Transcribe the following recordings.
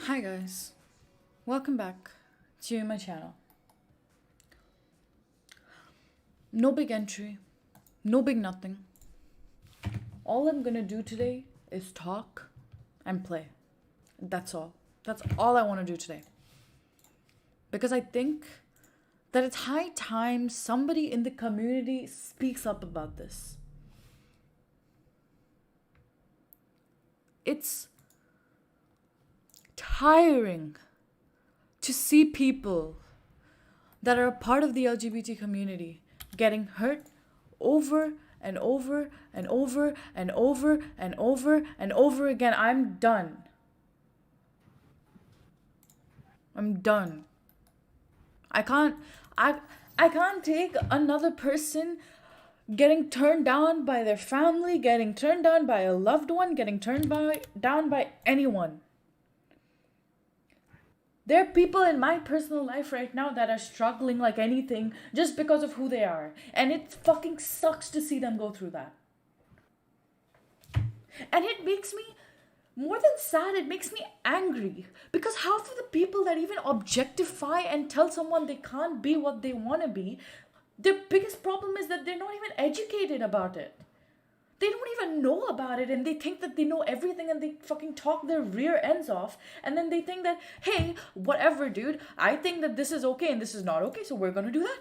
Hi guys, welcome back to my channel. No big entry, no big nothing. All I'm gonna do today is talk and play. That's all. That's all I want to do today. Because I think that it's high time somebody in the community speaks up about this. It's tiring to see people that are a part of the LGBT community getting hurt over and over and over and over and over and over again. I'm done. I can't take another person getting turned down by their family, getting turned down by a loved one, getting down by anyone. There are people in my personal life right now that are struggling like anything just because of who they are. And it fucking sucks to see them go through that. And it makes me, more than sad, it makes me angry. Because half of the people that even objectify and tell someone they can't be what they want to be, their biggest problem is that they're not even educated about it. They don't even know about it, and they think that they know everything, and they fucking talk their rear ends off, and then they think that, hey, whatever, dude, I think that this is okay and this is not okay, so we're gonna do that.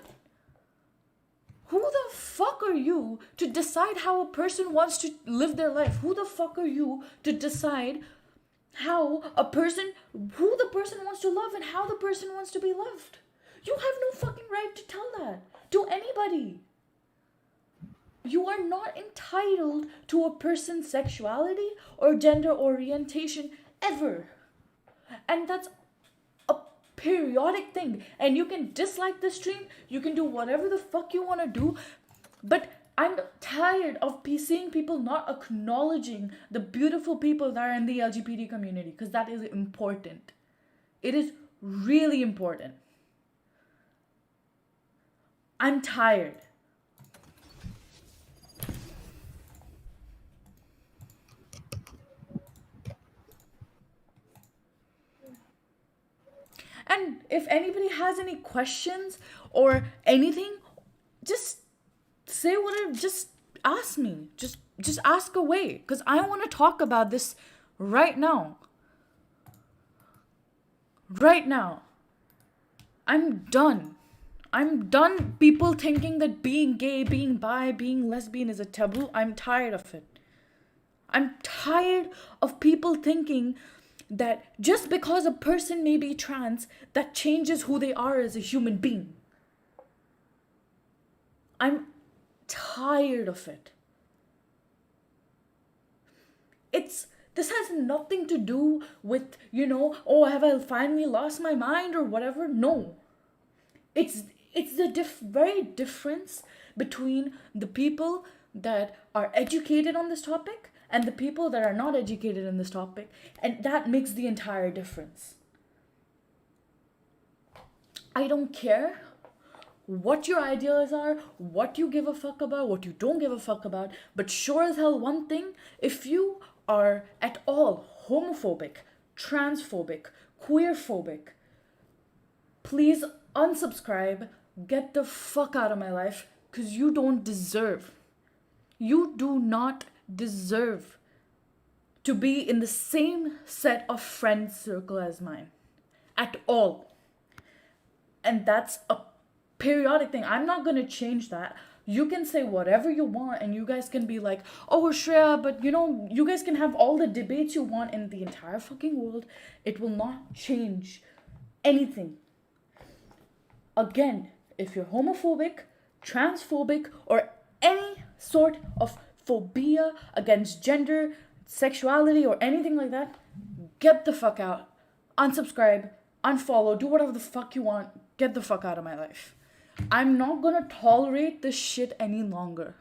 Who the fuck are you to decide how a person wants to live their life? Who the fuck are you to decide who the person wants to love and how the person wants to be loved? You have no fucking right to tell that to anybody. You are not entitled to a person's sexuality or gender orientation ever. And that's a periodic thing. And you can dislike the stream, you can do whatever the fuck you want to do, but I'm tired of seeing people not acknowledging the beautiful people that are in the LGBT community, because that is important. It is really important. I'm tired. And if anybody has any questions or anything, just say whatever, just ask me. Just ask away, because I want to talk about this right now. Right now. I'm done. I'm done people thinking that being gay, being bi, being lesbian is a taboo. I'm tired of it. I'm tired of people thinking that just because a person may be trans, that changes who they are as a human being. I'm tired of it. This has nothing to do with, oh, have I finally lost my mind or whatever? No. It's the very difference between the people that are educated on this topic and the people that are not educated in this topic, and that makes the entire difference. I don't care what your ideas are, what you give a fuck about, what you don't give a fuck about, but sure as hell one thing, if you are at all homophobic, transphobic, queerphobic, please unsubscribe, get the fuck out of my life, because you don't deserve. You do not deserve to be in the same set of friend circle as mine. At all. And that's a periodic thing. I'm not going to change that. You can say whatever you want, and you guys can be like, oh, Shreya, but you guys can have all the debates you want in the entire fucking world. It will not change anything. Again, if you're homophobic, transphobic, or any sort of phobia against gender, sexuality, or anything like that, get the fuck out. Unsubscribe, unfollow, do whatever the fuck you want. Get the fuck out of my life. I'm not gonna tolerate this shit any longer.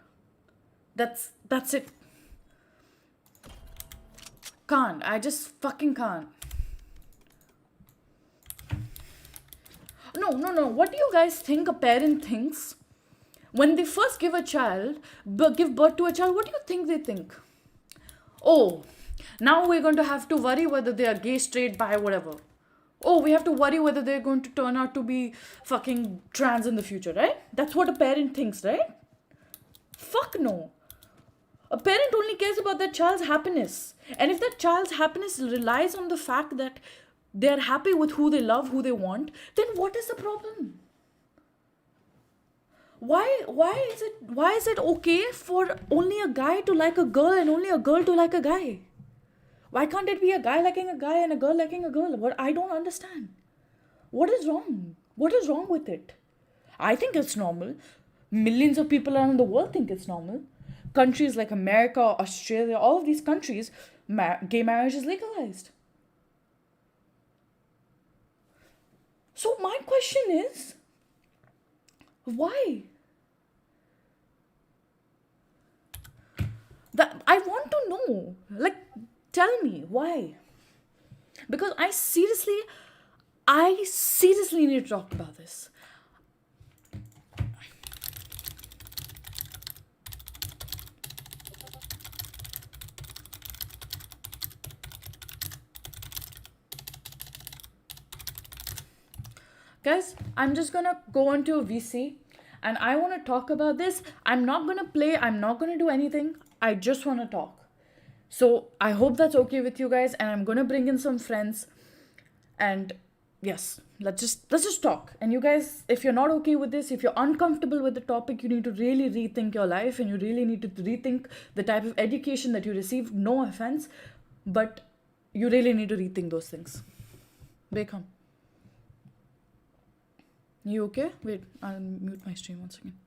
That's it. Can't. I just fucking can't. No. What do you guys think a parent thinks when they first give birth to a child? What do you think they think? Oh, Now we're going to have to worry whether they are gay, straight, bi, whatever. Oh, we have to worry whether they're going to turn out to be fucking trans in the future, right? That's what a parent thinks, right? Fuck no. A parent only cares about their child's happiness. And if that child's happiness relies on the fact that they're happy with who they love, who they want, then what is the problem? Why is it okay for only a guy to like a girl and only a girl to like a guy? Why can't it be a guy liking a guy and a girl liking a girl? What I don't understand. What is wrong? What is wrong with it? I think it's normal. Millions of people around the world think it's normal. Countries like America, Australia, all of these countries, gay marriage is legalized. So my question is, why? That I want to know. Like, tell me why. Because I seriously need to talk about this. Guys, I'm just gonna go into a VC and I want to talk about this. I'm not gonna play, I'm not gonna do anything. I just want to talk. So I hope that's okay with you guys, and I'm gonna bring in some friends. And yes, let's just talk. And you guys, if you're not okay with this, if you're uncomfortable with the topic, you need to really rethink your life, and you really need to rethink the type of education that you receive. No offense, but you really need to rethink those things. WEBCAM. You okay? Wait, I'll mute my stream once again.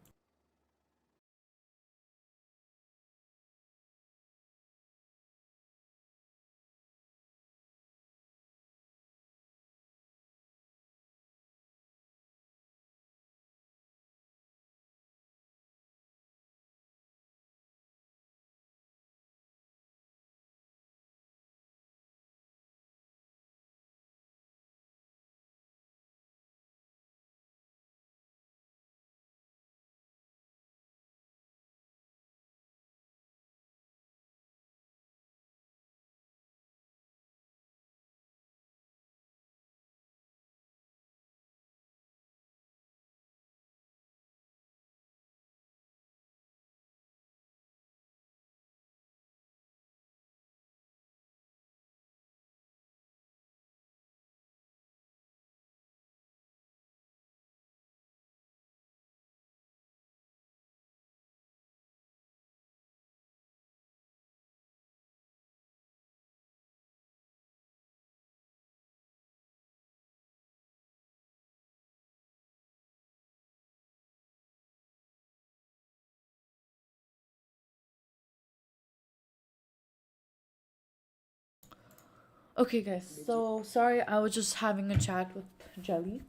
Okay, guys. So sorry, I was just having a chat with Jelly.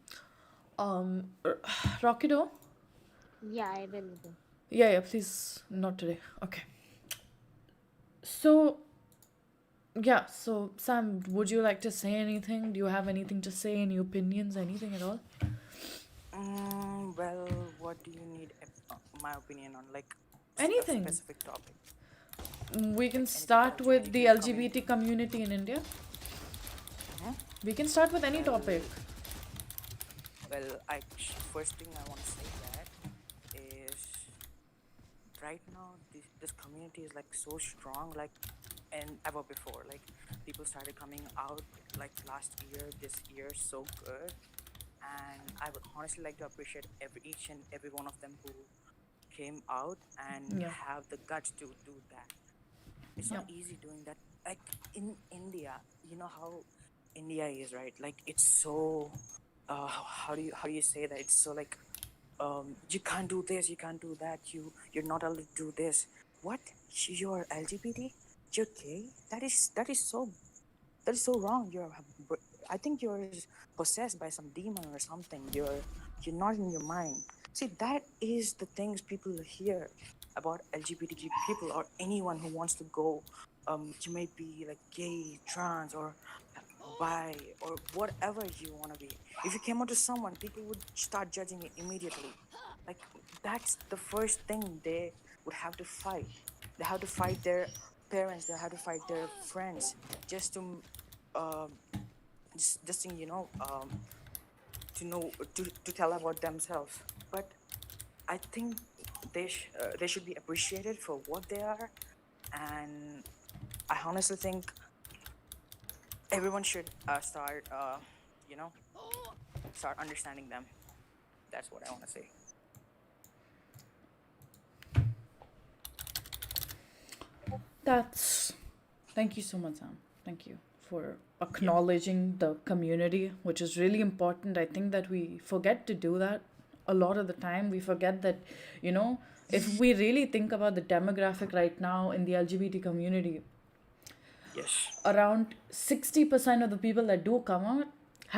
Rockido. Yeah, I will do. Yeah, please, not today. Okay. So yeah, so Sam, would you like to say anything? Do you have anything to say? Any opinions? Anything at all? Well, what do you need my opinion on, like a Anything. specific topic? We can Like anything start with the LGBTQ LGBT community in India. Mhm. We can start with any topic. Well, first thing I want to say that is right now this community is like so strong, like and ever before. Like people started coming out like last year, this year, so good, and I would honestly like to appreciate each and every one of them who came out and Yeah. have the guts to do that. It's Yeah. not easy doing that. Like in India, you know how India is, right? Like it's so how do you say that? It's so like you can't do this, you can't do that, you're not allowed to do this. What? You're LGBT? You're gay? That is so wrong. I think you're possessed by some demon or something. You're not in your mind. See, that is the things people hear about LGBTQ people or anyone who wants to go. You may be like gay, trans, or bi, or whatever you want to be. If you came out to someone, people would start judging it immediately. Like that's the first thing they would have to fight. They have to fight their parents, they have to fight their friends just to just to, to tell about themselves. But I think they should be appreciated for what they are, and I honestly think everyone should start understanding them. That's what I want to say. Thank you so much, Sam. Thank you for acknowledging the community, which is really important. I think that we forget to do that a lot of the time. We forget that, if we really think about the demographic right now in the LGBT community, Yes. around 60% of the people that do come out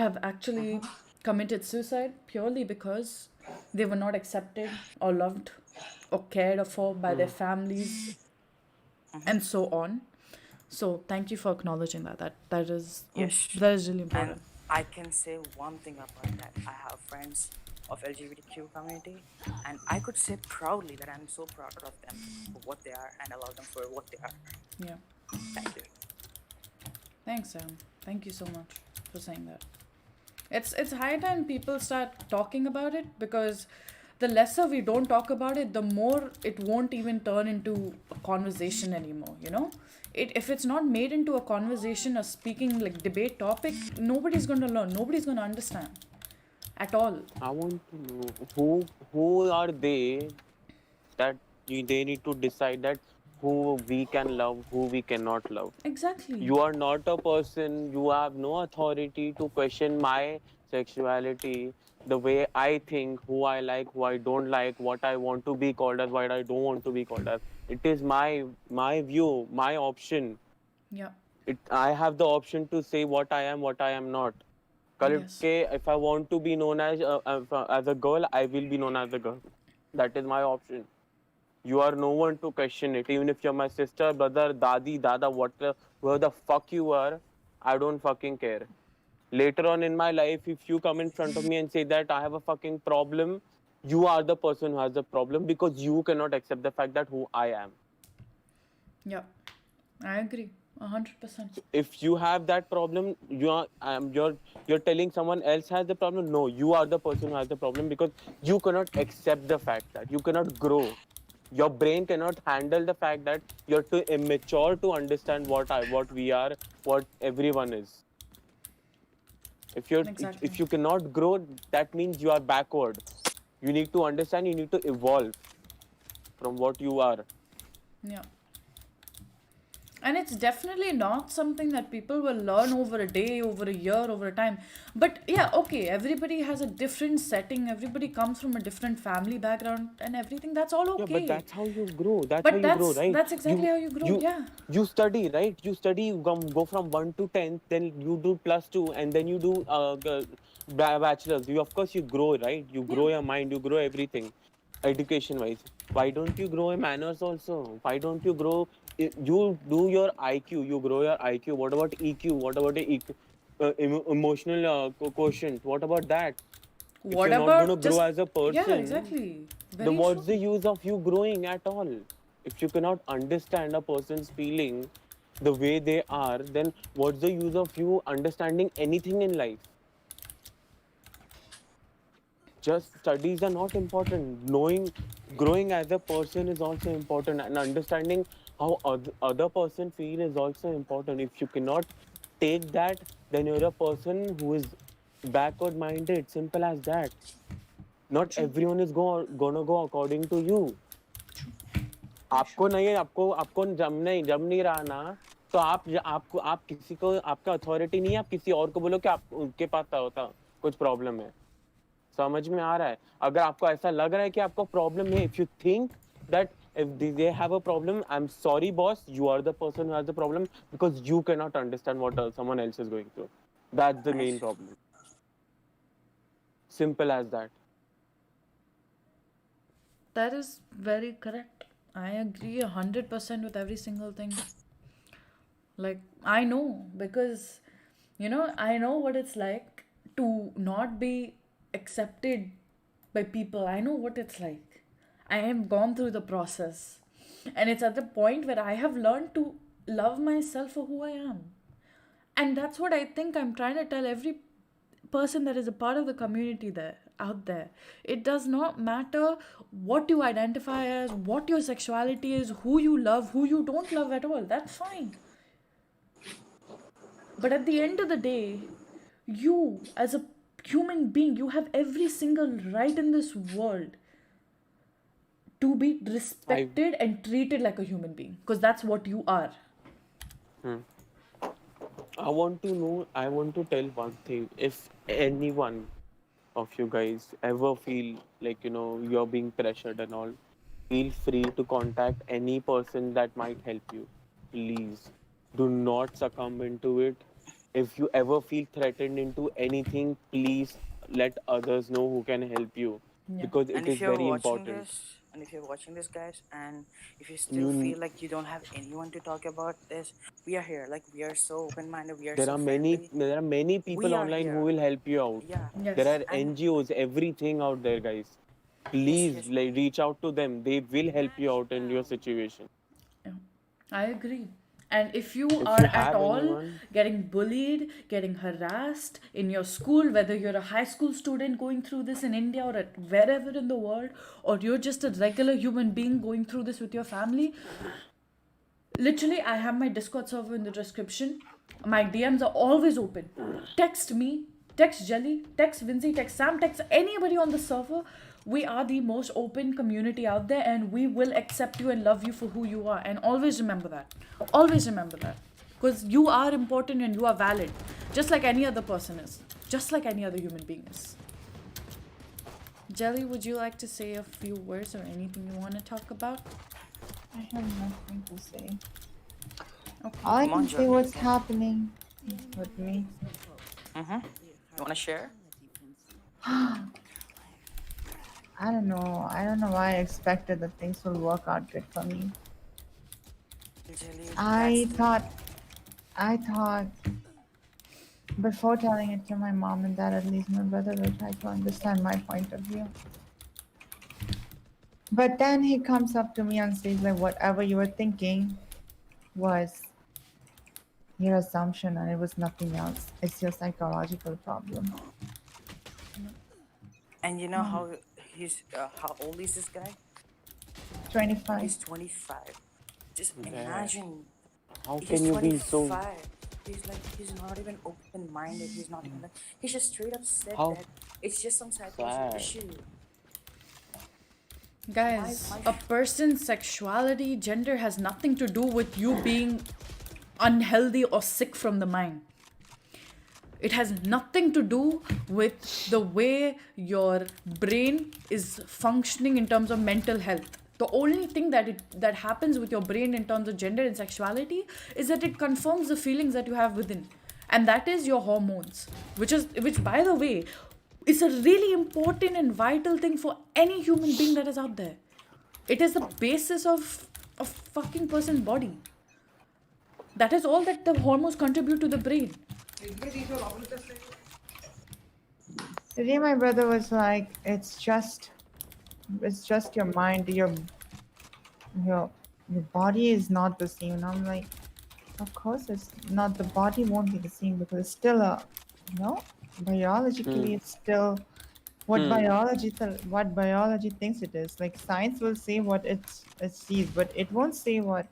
have actually committed suicide purely because they were not accepted or loved or cared for by their families and so on. So thank you for acknowledging that. That is Yes. that is really And important. I can say one thing about that. I have friends of LGBTQ community, and I could say proudly that I'm so proud of them for what they are and I love them for what they are. Yeah. Thank you. Thanks, Sam. Thank you so much for saying that. It's high time people start talking about it, because the lesser we don't talk about it, the more it won't even turn into a conversation anymore, if it's not made into a conversation, a speaking like debate topic, nobody's going to learn, nobody's going to understand at all. I want to know who are they that they need to decide that who we can love, who we cannot love. Exactly. You are not a person, you have no authority to question my sexuality, the way I think, who I like, who I don't like, what I want to be called as, what I don't want to be called as. It is my view, my option. Yeah. I have the option to say what I am, what I am not. Yes. If I want to be known as a girl, I will be known as a girl. That is my option. You are no one to question it. Even if you're my sister, brother, dadi, dada, whoever the fuck you are, I don't fucking care. Later on in my life, if you come in front of me and say that I have a fucking problem, you are the person who has the problem, because you cannot accept the fact that who I am. Yeah. I agree. 100%. If you have that problem, you're telling someone else has the problem. No, you are the person who has the problem, because you cannot accept the fact that you cannot grow. Your brain cannot handle the fact that you're too immature to understand what we are, what everyone is. Exactly. If you cannot grow, that means you are backward. You need to understand. You need to evolve from what you are. Yeah. And it's definitely not something that people will learn over a day, over a year, over a time. But yeah, okay, everybody has a different setting, everybody comes from a different family background and everything. That's all okay. Yeah, but that's how you grow. That's But how you grow, right? that's exactly how you grow, yeah. You study, right? You study, you go from 1 to 10, then you do +2, and then you do bachelor's. Of course, you grow, right? You grow your mind, you grow everything, education-wise. Why don't you grow in manners also? Why don't you grow? You do your IQ, you grow your IQ. What about EQ? What about the emotional quotient? What about that? If What you're not going to about grow just. as a person, Yeah, exactly. then Very what's true. the use of you growing at all? If you cannot understand a person's feeling the way they are, then what's the use of you understanding anything in life? Just studies are not important. Growing as a person is also important, and understanding how other person feel is also important. If you cannot take that, then you're a person who is backward minded. Simple as that. Not everyone is gonna go according to you. आपको नहीं आपको जम नहीं रहा ना, तो आप किसी को, आपका अथॉरिटी नहीं है, आप किसी और को बोलो कि आप उनके पास होता कुछ प्रॉब्लम है. समझ में आ रहा है? अगर आपको ऐसा लग रहा है कि आपको प्रॉब्लम है, if you think that if they have a problem, I'm sorry boss, you are the person who has the problem, because you cannot understand what someone else is going through. That's the main problem. Simple as that. That is very correct. I agree 100% with every single thing. Like, I know, because, I know what it's like to not be accepted by people. I know what it's like. I have gone through the process. And it's at the point where I have learned to love myself for who I am. And that's what I think I'm trying to tell every person that is a part of the community there out there. It does not matter what you identify as, what your sexuality is, who you love, who you don't love at all. That's fine. But at the end of the day, you as a human being, you have every single right in this world to be I respected and treated like a human being, because that's what you are. I want to know, I want to tell one thing. If anyone of you guys ever feel like, you're being pressured and all, feel free to contact any person that might help you. Please do not succumb into it. If you ever feel threatened into anything, please let others know who can help you Yeah. because And it if is you're very watching important. this, and if you're watching this, guys, and if you still You, feel like you don't have anyone to talk about this, we are here. Like, we are so open-minded, we are there so are many friendly. there are many people We are online who here. will help you out. Yeah. There Yes. are And NGOs, everything out there, guys. yes, Please yes. like reach out to them. They will help you out in your situation. Yeah, I agree. And if you If are you at have all anyone, getting bullied, getting harassed in your school, whether you're a high school student going through this in India or at wherever in the world, or you're just a regular human being going through this with your family, literally, I have my Discord server in the description. My DMs are always open. Text me, text Jelly, text Vinci, text Sam, text anybody on the server. We are the most open community out there, and we will accept you and love you for who you are. And always remember that. Always remember that. Because you are important and you are valid. Just like any other person is. Just like any other human being is. Jelly, would you like to say a few words or anything you want to talk about? I have nothing to say. Okay. All I Come on, can say Johnny. what's happening with me. Mm-hmm. You wanna share? I don't know. I don't know why I expected that things will work out good for me. Jelly, I thought before telling it to my mom and dad, at least my brother will try to understand my point of view. But then he comes up to me and says like whatever you were thinking was your assumption and it was nothing else. It's your psychological problem. And you know how old is this guy? 25. He's 25. Just there, imagine, how he's can you be so 25. He's not even open-minded. He's not even like, he just straight up said how that it's just some psychological sad? issue. Guys, My a person's sexuality, gender has nothing to do with you being unhealthy or sick from the mind. It has nothing to do with the way your brain is functioning in terms of mental health. The only thing that happens with your brain in terms of gender and sexuality is that it confirms the feelings that you have within, and that is your hormones, which by the way is a really important and vital thing for any human being that is out there. It is the basis of a fucking person's body. That is all that the hormones contribute to the brain. Today my brother was like, it's just your mind, your body is not the same. And I'm like, of course it's not, the body won't be the same because it's still biologically Hmm. it's still what Hmm. biology thinks it is. Like science will say what it sees, but it won't say what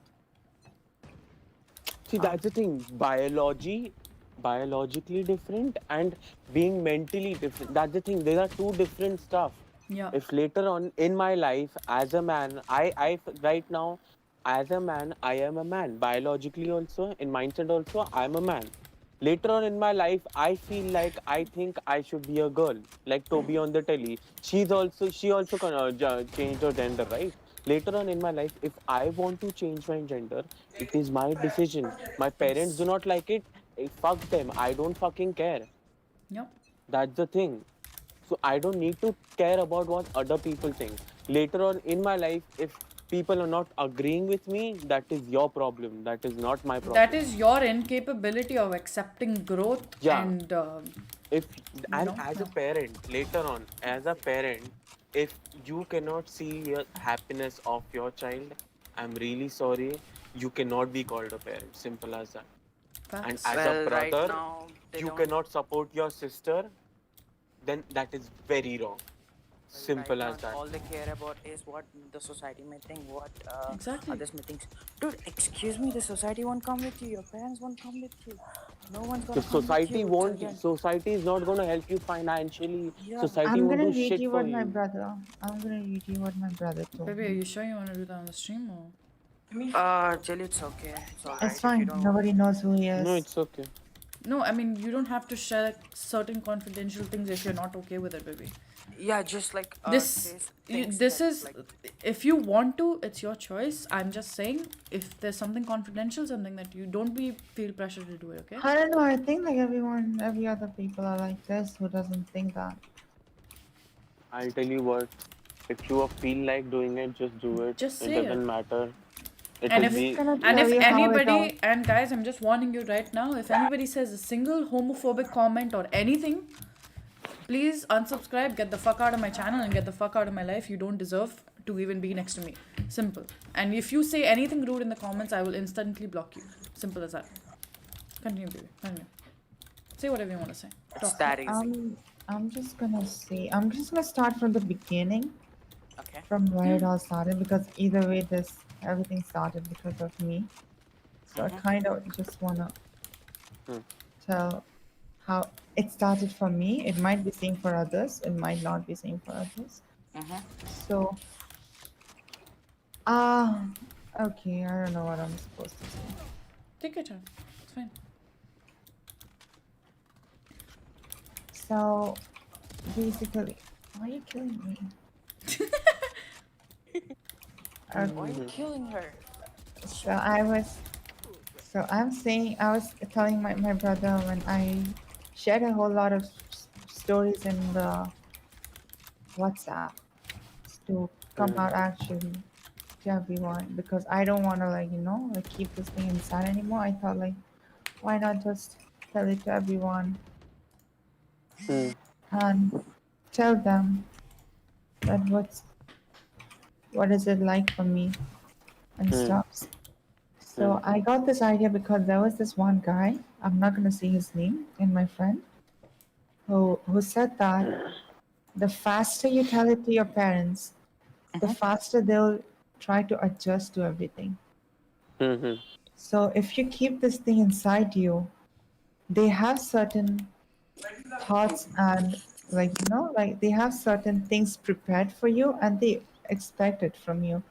See, that's the thing. Biologically different and being mentally different. That's the thing. There are two different stuff. Yeah. If later on in my life, as a man, right now, as a man, I am a man. Biologically also, in mindset also, I'm a man. Later on in my life, I feel like I think I should be a girl, like Toby on the telly. She also changed her gender, right? Later on in my life, if I want to change my gender, it is my decision. My parents do not like it. Fuck them. I don't fucking care. Yep. That's the thing. So I don't need to care about what other people think. Later on in my life, if people are not agreeing with me, that is your problem. That is not my That problem. is your incapability of accepting growth Yeah. and If and as a yeah. parent, later on, as a parent, if you cannot see your happiness of your child, I'm really sorry. you cannot be called a parent. Simple as that. And Facts. as a Well, right brother, now they you don't. cannot support your sister, then that is very wrong. Well, right Simple now as that. all they care about is what the society may think, what Exactly. others may think. Dude, excuse me, the society won't come with you. Your parents won't come with you. No one's The gonna come with society you. It's won't. again. Society is not gonna help you financially. Yeah. Society I'm won't gonna do read shit you for what my you. brother. I'm gonna read you what my brother told Baby, are me. you sure you want to do that on the stream or? Jelly, it's okay. It's It's alright if you fine. don't. Nobody knows who he No, is. it's okay. No, I mean you don't have to share certain confidential things if you're not okay with it, baby. Yeah, just like This say things this that is like. if you want to, it's your choice. I'm just saying if there's something confidential, something that you don't be feel pressure to do it, okay? I don't know. I think like every other people are like this who doesn't think that. I'll tell you what. If you feel like doing it, just do it. Just It say it. doesn't matter. It And will I'm if just be. gonna and tell if you how it all. anybody, and guys, I'm just warning you right now, if anybody says a single homophobic comment or anything, please unsubscribe, get the fuck out of my channel and get the fuck out of my life. You don't deserve to even be next to me. Simple. And if you say anything rude in the comments, I will instantly block you. Simple as that. Continue, baby. Continue. Say whatever you want to say. It's Talk. that easy. I'm just gonna say. I'm just gonna start from the beginning, Okay. from where it all started, because either way, everything started because of me. So I kind of just wanna Hmm. tell how it started for me. It might be same for others. It might not be same for others. So, okay. I don't know what I'm supposed to say. Take your time. It's fine. So, basically, why are you killing me? Okay. Why are you killing her? So I'm saying, I was telling my brother when I shared a whole lot of stories in the WhatsApp to come out actually to everyone, because I don't want to like keep this thing inside anymore. I thought like, why not just tell it to everyone Hmm. and tell them that what is it like for me and Hmm. stuff. So I got this idea because there was this one guy, I'm not gonna say his name, and my friend, who said that the faster you tell it to your parents, the faster they'll try to adjust to everything. Hmm. So if you keep this thing inside you, they have certain thoughts and like they have certain things prepared for you and they expect it from you.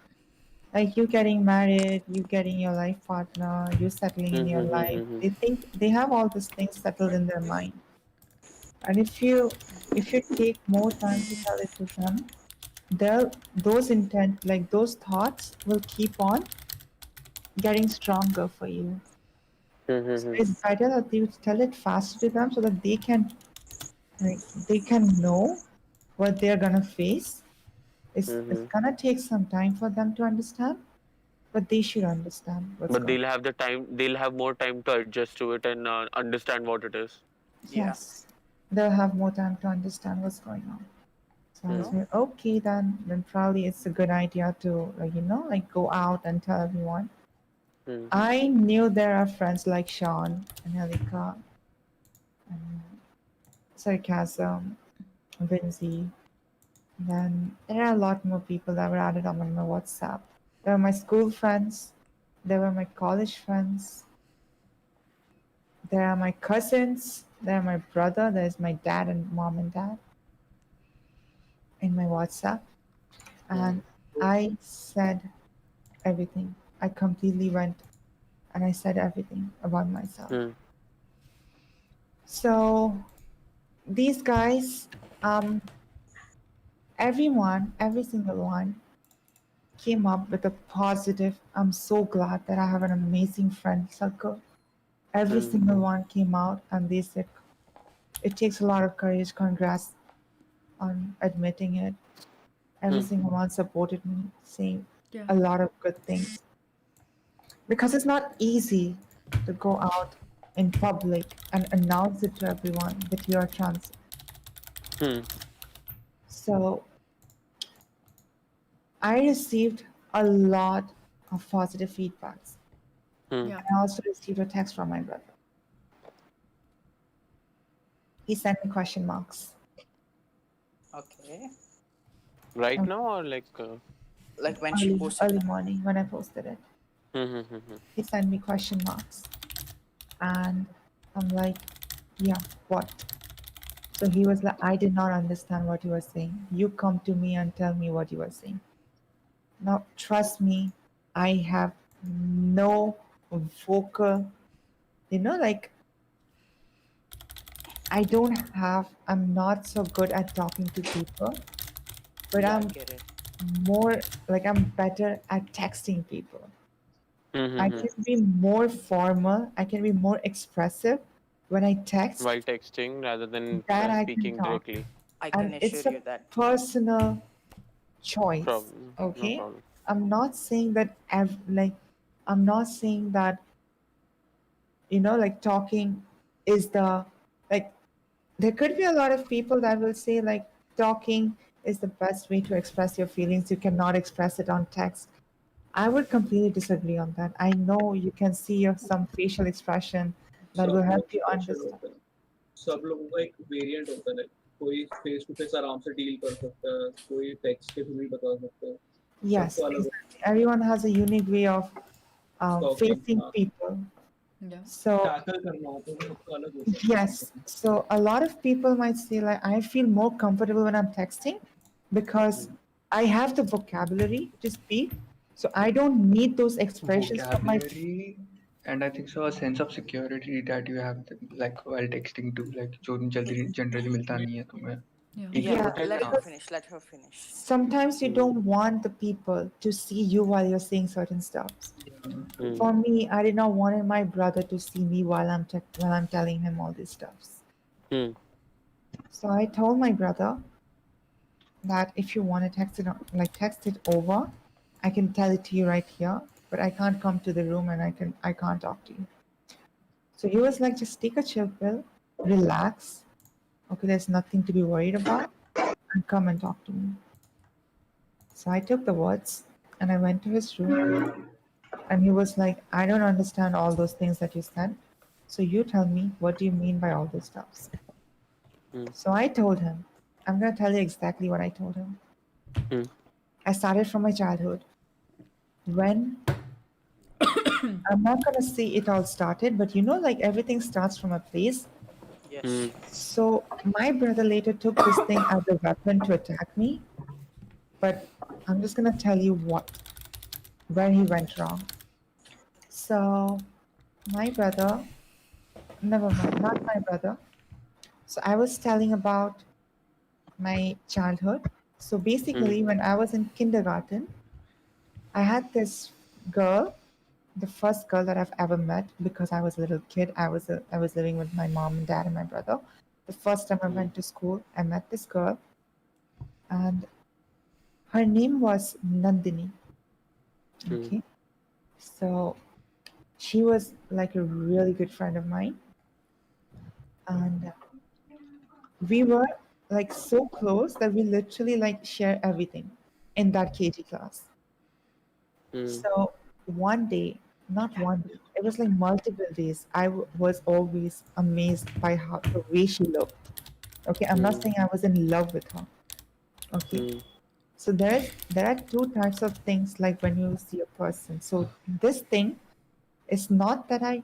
Like you getting married, you getting your life partner, you settling in your life. Hmm. They think they have all these things settled in their mind. And if you take more time to tell it to them, those intent like those thoughts will keep on getting stronger for you. So Hmm. it's better that you tell it faster to them so that they can know what they're gonna face. It's Hmm. gonna take some time for them to understand, but they should understand what's But going. they'll have the time. They'll have more time to adjust to it and understand what it is. Yeah. Yes, they'll have more time to understand what's going on. So I Hmm. was like, okay, then probably it's a good idea to like go out and tell everyone. Hmm. I knew there are friends like Sean and Helika and Sarcasm, Vinci. Then there are a lot more people that were added on my WhatsApp. There were my school friends. There were my college friends. There are my cousins. There are my brother. There's my dad and mom and dad in my WhatsApp. And I said everything. I completely went and I said everything about myself. Hmm. So these guys, every single one came up with a positive. I'm so glad that I have an amazing friend circle. Every Hmm. single one came out and they said, it takes a lot of courage. Congrats on admitting it. Every Hmm. single one supported me, saying Yeah. a lot of good things. Because it's not easy to go out in public and announce it to everyone that you're trans. Hmm. So I received a lot of positive feedbacks. Yeah. I also received a text from my brother. He sent me question marks. Okay. Right Um, now or like? Like when she posted early that. morning when I posted it. He sent me question marks. And I'm like, yeah, what? So he was like, I did not understand what you were saying. You come to me and tell me what you were saying. Now, trust me, I have no vocal, like I'm not so good at talking to people, but Yeah, I I'm get it. I'm better at texting people. I Mm-hmm. can be more formal, I can be more expressive when I text While texting rather than than I can speaking talk. directly. I can And assure it's a you that. personal choice. Problem. No Okay. problem. I'm not saying that I'm not saying that like talking is the like there could be a lot of people that will say like talking is the best way to express your feelings. You cannot express it on text. I would completely disagree on that. I know you can see some facial expression that will सब help लोग की you pressure understand. होता है सब लोगों का एक variant होता है कोई फेस टू फेस आराम से डील कर सकता है कोई टेक्स्ट के थ्रू भी बता सकता है Yes, सबको अलग exactly. Everyone has a unique way of talking facing people. Yeah. So tackle करना होता है वो सबका अलग हो सकता yes, so a lot of people might say like I feel more comfortable when I'm texting because I have the vocabulary to speak, so I don't need those expressions from my. vocabulary and I think so a sense of security that you have like while texting too like जो जल्दी generally मिलता नहीं है तुम्हें Yeah. easy Yeah, Yeah, to let text her हाँ finish. Let her finish. sometimes you don't want the people to see you while you're saying certain stuff. true. For me, I did not want my brother to see me while I'm telling him all these stuffs. So I told my brother that if you want to text it over, I can tell it to you right here, but I can't come to the room and I can't talk to you. So he was like, just take a chill pill, relax. Okay, there's nothing to be worried about, and come and talk to me. So I took the words and I went to his room, and he was like, I don't understand all those things that you said. So you tell me, what do you mean by all those stuffs? So I told him, I'm gonna tell you exactly what I told him. I started from my childhood. When I'm not gonna say it all started, but like everything starts from a place. Yes. So my brother later took this thing as a weapon to attack me, but I'm just gonna tell you where he went wrong. So my brother, never mind, not my brother. So I was telling about my childhood. So basically, when I was in kindergarten, I had this girl, the first girl that I've ever met because I was a little kid. I was living with my mom and dad and my brother. The first time I went to school, I met this girl, and her name was Nandini. Okay, so she was like a really good friend of mine, and we were like so close that we literally like share everything in that KG class. So one day, not one day, it was like multiple days. Was always amazed by the way she looked. Okay, I'm not saying I was in love with her. Okay, so there are two types of things like when you see a person. So this thing is not that I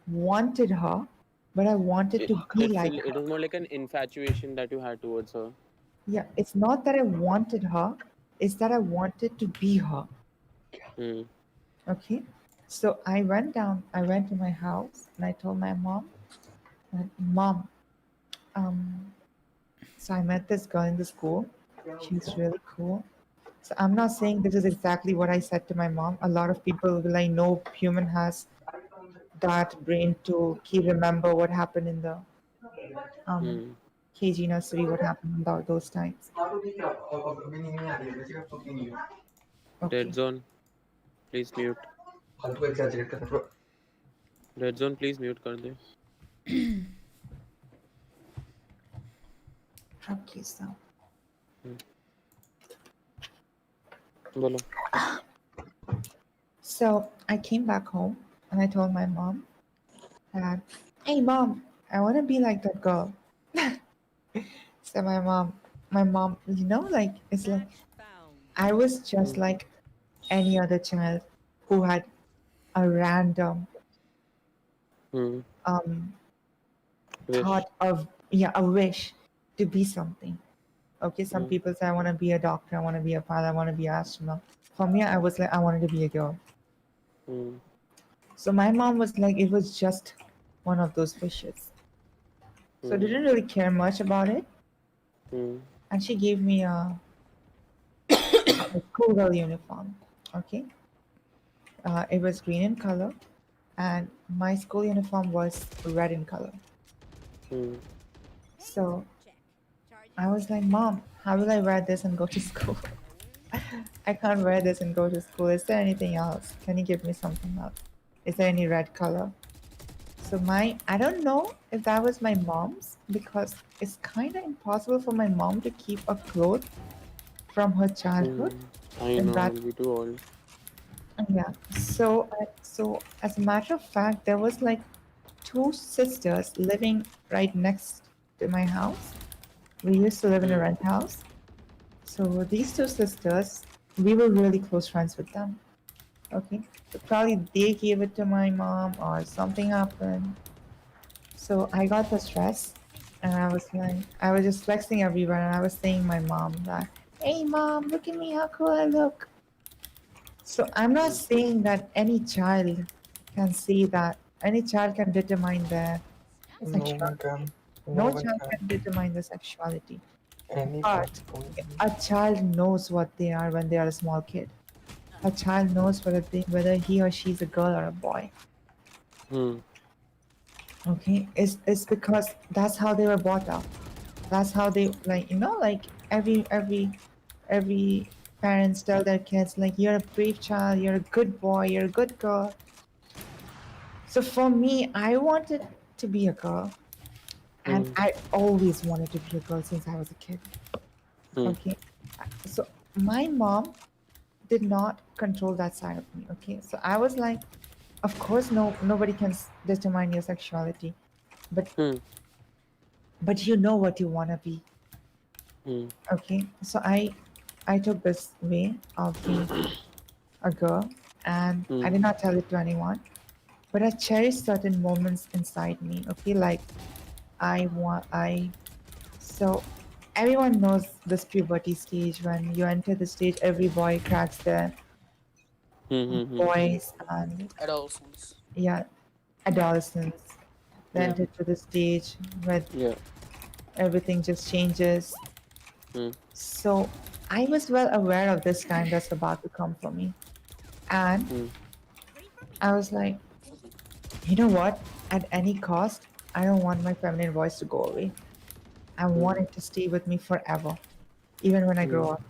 wanted her, but I wanted to be like It her. was more like an infatuation that you had towards her. Yeah, it's not that I wanted her, it's that I wanted to be her. Okay. So I went to my house and I told my mom, Mom, so I met this girl in the school. She's really cool. So I'm not saying this is exactly what I said to my mom. A lot of people will I know human has that brain to keep remember what happened in the KG nursery, what happened in those times. Okay. Dead zone. Please mute. फालतू exaggerate कर रहा है Dead zone. Please mute कर दे. Okay, so बोलो. So I came back home and I told my mom that, "Hey, mom, I want to be like that girl." So my mom, like it's like I was just like any other child who had a random Hmm. um Wish. thought of a wish to be something. Okay, some Hmm. people say I want to be a doctor, I want to be a pilot, I want to be an astronaut. For me, I was like I wanted to be a girl. Hmm. So my mom was like it was just one of those wishes. So I Hmm. didn't really care much about it, Hmm. and she gave me a schoolgirl uniform. Okay, it was green in color, and my school uniform was red in color. Hmm. So I was like, Mom, how will I wear this and go to school? I can't wear this and go to school. Is there anything else? Can you give me something else? Is there any red color? So I don't know if that was my mom's because it's kind of impossible for my mom to keep a cloth from her childhood. I And know, that, I'll be too old. yeah. So as a matter of fact, there was like two sisters living right next to my house. We used to live in a Hmm. rent house. So these two sisters, we were really close friends with them. Okay. So probably they gave it to my mom or something happened. So I got the stress and I was just flexing everywhere and I was saying my mom that, "Hey mom, look at me, how cool I look." So I'm not saying that any child can see that, any child can determine their No one sexuality. can. No No one child can. can determine their sexuality. Anyone. But Only. a child knows what they are when they are a small kid. A child knows whether he or she is a girl or a boy. Hmm. Okay, it's because that's how they were brought up. That's how they like every parents tell their kids like you're a brave child, you're a good boy, you're a good girl. So for me, I wanted to be a girl, and Hmm. I always wanted to be a girl since I was a kid. Hmm. Okay, so my mom did not control that side of me. Okay, so I was like, of course, nobody can determine your sexuality, but Hmm. you know what you want to be. Hmm. Okay, so I took this way of being a girl, and I Hmm. did not tell it to anyone, but I cherished certain moments inside me. Okay, like I so everyone knows this puberty stage. When you enter the stage, every boy cracks their Hmm. Hmm. Hmm. voice, and Adolescence. yeah, adolescence. They Hmm. Yeah. enter to the stage where Yeah. everything just changes. Hmm. So I was well aware of this time that's about to come for me. And Hmm. I was like, you know what? At any cost, I don't want my feminine voice to go away. I Hmm. want it to stay with me forever, even when I Hmm. grow up.